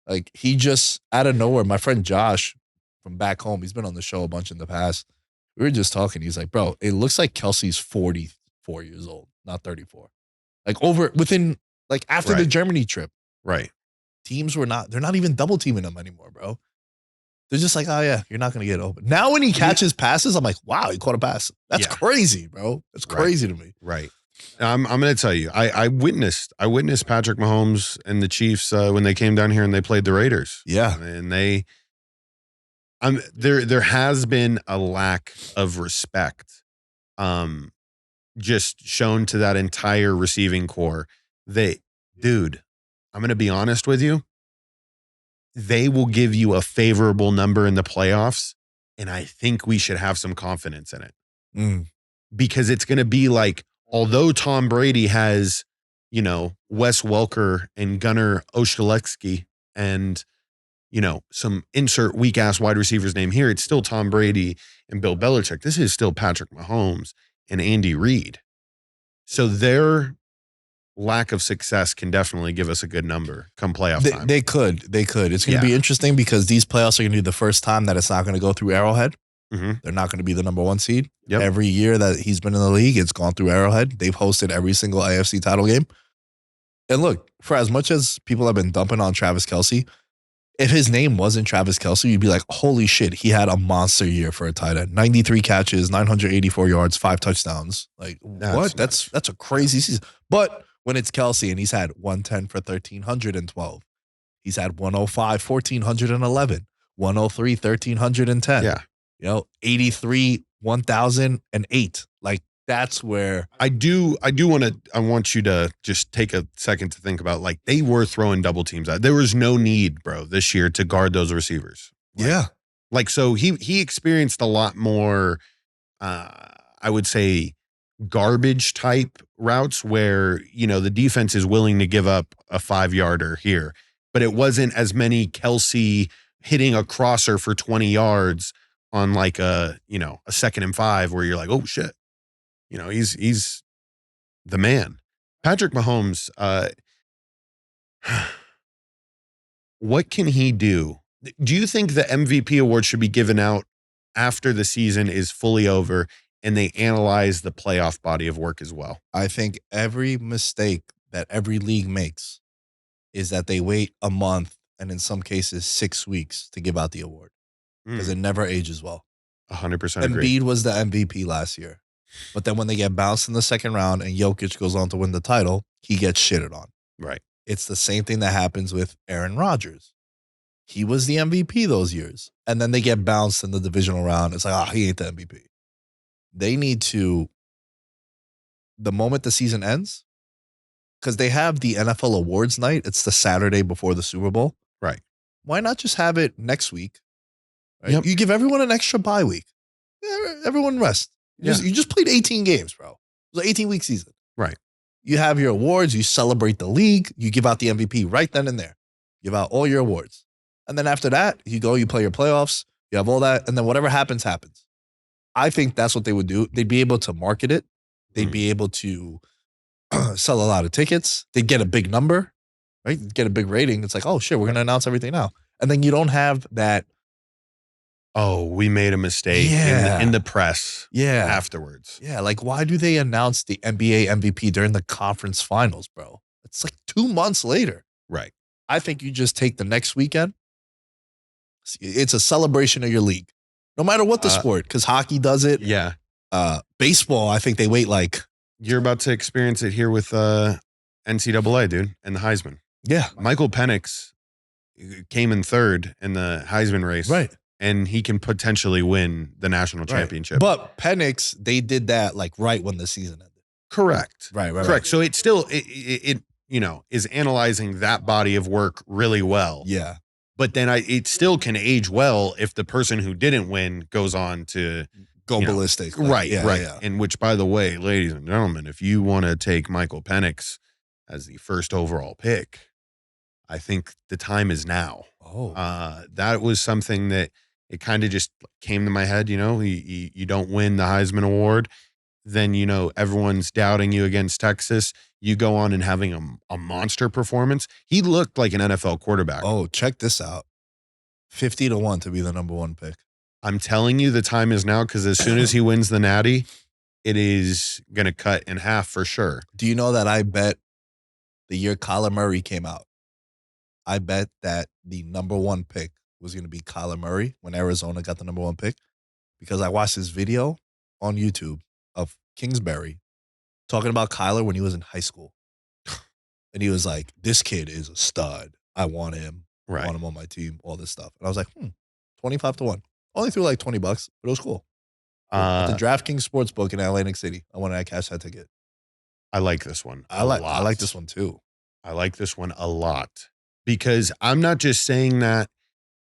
Like, he just, out of nowhere, my friend Josh from back home, he's been on the show a bunch in the past. We were just talking. He's like, bro, it looks like Kelsey's 44 years old, not 34. Like, after the Germany trip. Right. Teams they're not even double teaming him anymore, bro. They're just like, oh yeah, you're not going to get open. Now when he catches passes, I'm like, wow, he caught a pass. That's crazy, bro. That's crazy to me. Right. I'm going to tell you, I witnessed Patrick Mahomes and the Chiefs when they came down here and they played the Raiders. Yeah. And there has been a lack of respect just shown to that entire receiving core. Dude, I'm going to be honest with you. They will give you a favorable number in the playoffs, and I think we should have some confidence in it. Because it's going to be like, although Tom Brady has, Wes Welker and Gunnar Olszewski and, some insert weak-ass wide receiver's name here, it's still Tom Brady and Bill Belichick. This is still Patrick Mahomes and Andy Reid. So their lack of success can definitely give us a good number come playoff time. They could. It's going to be interesting because these playoffs are going to be the first time that it's not going to go through Arrowhead. Mm-hmm. They're not going to be the number 1 seed. Yep. Every year that he's been in the league, it's gone through Arrowhead. They've hosted every single AFC title game. And look, for as much as people have been dumping on Travis Kelce, if his name wasn't Travis Kelce, you'd be like, holy shit, he had a monster year for a tight end. 93 catches, 984 yards, 5 touchdowns. Like, what? That's a crazy season. But when it's Kelce and he's had 110 for 1,312, he's had 105, 1,411, 103, 1,310. Yeah. 83, 1,008. Like, that's where I want you to just take a second to think about, like, they were throwing double teams out. There was no need, bro, this year to guard those receivers. Like, so he experienced a lot more, I would say, garbage type routes where, the defense is willing to give up a 5-yarder here, but it wasn't as many Kelce hitting a crosser for 20 yards on like a 2nd and 5 where you're like, oh shit. He's the man. Patrick Mahomes, what can he do? Do you think the MVP award should be given out after the season is fully over and they analyze the playoff body of work as well? I think every mistake that every league makes is that they wait a month and in some cases 6 weeks to give out the award because it never ages well. 100% agree. Embiid was the MVP last year. But then when they get bounced in the second round and Jokic goes on to win the title, he gets shitted on. Right. It's the same thing that happens with Aaron Rodgers. He was the MVP those years. And then they get bounced in the divisional round. It's like, he ain't the MVP. They need to, the moment the season ends, because they have the NFL awards night. It's the Saturday before the Super Bowl. Right. Why not just have it next week? Right? Yep. You give everyone an extra bye week. Everyone rest. You just played 18 games, bro. It was an 18-week season. Right. You have your awards. You celebrate the league. You give out the MVP right then and there. Give out all your awards. And then after that, you play your playoffs. You have all that. And then whatever happens, happens. I think that's what they would do. They'd be able to market it. They'd be able to sell a lot of tickets. They'd get a big number, right? Get a big rating. It's like, oh, shit, we're going to announce everything now. And then you don't have that. Oh, we made a mistake in the press afterwards. Yeah, like why do they announce the NBA MVP during the conference finals, bro? It's like 2 months later. Right. I think you just take the next weekend. It's a celebration of your league, no matter what the sport, because hockey does it. Yeah. Baseball, I think they wait like. You're about to experience it here with NCAA, dude, and the Heisman. Yeah. Michael Penix came in 3rd in the Heisman race. Right. And he can potentially win the national championship. But Penix, they did that like right when the season ended. Correct. Right. Correct. So it's still, is analyzing that body of work really well. Yeah. But then it still can age well if the person who didn't win goes on to go ballistic. Right. Yeah. And which, by the way, ladies and gentlemen, if you want to take Michael Penix as the first overall pick, I think the time is now. Oh. That was something that it kind of just came to my head. You don't win the Heisman Award, then, everyone's doubting you against Texas. You go on and having a monster performance. He looked like an NFL quarterback. Oh, check this out. 50-1 to be the number 1 pick. I'm telling you the time is now, because as soon as he wins the Natty, it is going to cut in half for sure. Do you know that I bet the year Kyler Murray came out, I bet that the number 1 pick was going to be Kyler Murray when Arizona got the number 1 pick, because I watched this video on YouTube of Kingsbury talking about Kyler when he was in high school. And he was like, this kid is a stud. I want him. Right. I want him on my team, all this stuff. And I was like, 25-1. Only threw like $20, but it was cool. At the DraftKings Sportsbook in Atlantic City. I wanted to cash that ticket. I like this one. I like this one too. I like this one a lot, because I'm not just saying that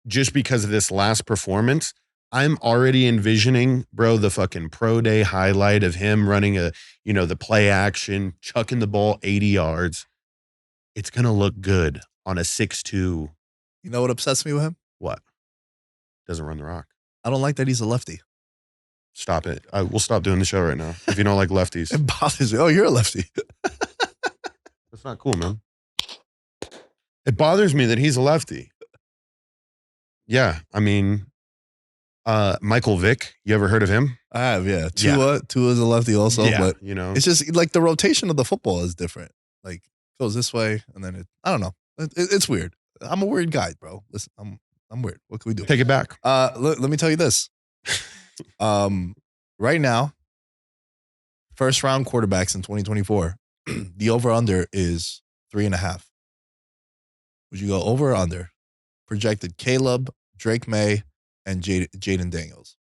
just because of this last performance. I'm already envisioning, bro, the fucking pro day highlight of him running the play action, chucking the ball 80 yards. It's going to look good on a 6'2". You know what upsets me with him? What? Doesn't run the rock. I don't like that he's a lefty. Stop it. We'll stop doing the show right now if you don't like lefties. It bothers me. Oh, you're a lefty. That's not cool, man. It bothers me that he's a lefty. Yeah, I mean, Michael Vick, you ever heard of him? I have, yeah. Tua's a lefty also, but it's just like the rotation of the football is different. Like goes this way, and then I don't know. It's weird. I'm a weird guy, bro. Listen, I'm weird. What can we do? Take it back. Let me tell you this. Right now, first round quarterbacks in 2024, the over under is 3.5. Would you go over or under? Projected Caleb, Drake May, and Jaden Daniels.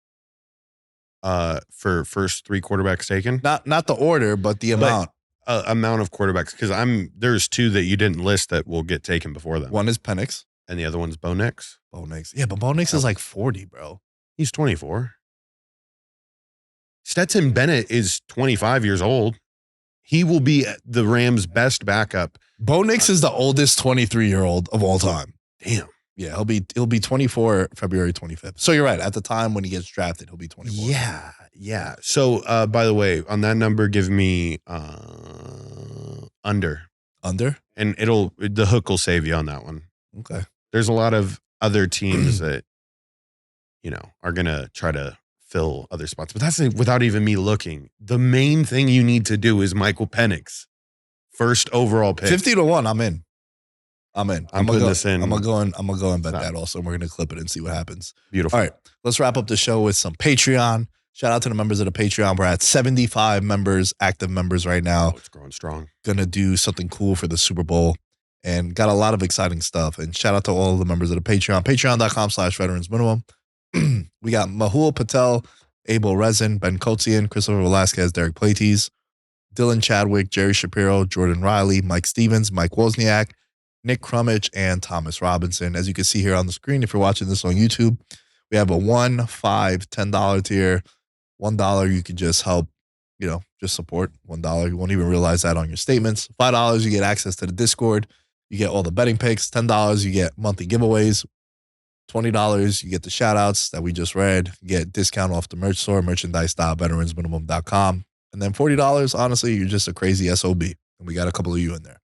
For first 3 quarterbacks taken? Not the order, but the amount. Amount of quarterbacks, because there's 2 that you didn't list that will get taken before them. One is Penix. And the other one's Bo Nix. Bo Nix. Yeah, but Bo Nix is like 40, bro. He's 24. Stetson Bennett is 25 years old. He will be the Rams' best backup. Bo Nix is the oldest 23-year-old of all time. Damn. Yeah, he'll be 24 February 25th. So you're right. At the time when he gets drafted, he'll be 24. Yeah. So, by the way, on that number, give me under. Under? And the hook will save you on that one. Okay. There's a lot of other teams that, are going to try to fill other spots. But that's without even me looking. The main thing you need to do is Michael Penix. First overall pick. 50-1, I'm in. I'm putting this in. I'm gonna go and bet that also. And we're gonna clip it and see what happens. Beautiful. All right, let's wrap up the show with some Patreon. Shout out to the members of the Patreon. We're at 75 members, active members right now. Oh, it's growing strong. Gonna do something cool for the Super Bowl and got a lot of exciting stuff. And shout out to all of the members of the Patreon. Patreon.com/veterans minimum. We got Mahul Patel, Abel Rezin, Ben Kotzian, Christopher Velasquez, Derek Plates, Dylan Chadwick, Jerry Shapiro, Jordan Riley, Mike Stevens, Mike Wozniak, Nick Crummage, and Thomas Robinson. As you can see here on the screen, if you're watching this on YouTube, we have a $1, $5, $10 tier. $1, you could just help, just support. $1, you won't even realize that on your statements. $5, you get access to the Discord. You get all the betting picks. $10, you get monthly giveaways. $20, you get the shout outs that we just read. You get discount off the merch store, merchandise.veteransminimum.com. And then $40, honestly, you're just a crazy SOB. And we got a couple of you in there.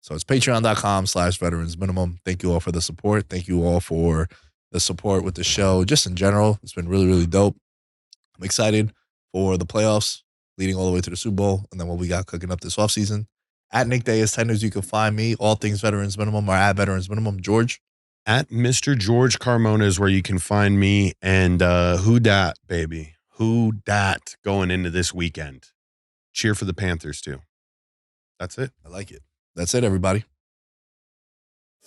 So it's patreon.com/veteransminimum. Thank you all for the support. Thank you all for the support with the show. Just in general, it's been really, really dope. I'm excited for the playoffs leading all the way to the Super Bowl and then what we got cooking up this offseason. At Nick Dais 10 you can find me. All things Veterans Minimum are at Veterans Minimum. George? At Mr. George Carmona is where you can find me. And who dat, baby? Who dat going into this weekend? Cheer for the Panthers, too. That's it. I like it. That's it, everybody.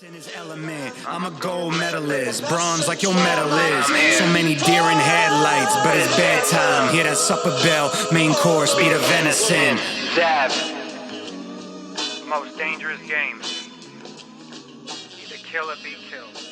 In his element, I'm a gold medalist, bronze like your medal is. So many deer in headlights, but it's bedtime. Hear that supper bell, main course, be the venison. Dab. most dangerous game. Either kill or be killed.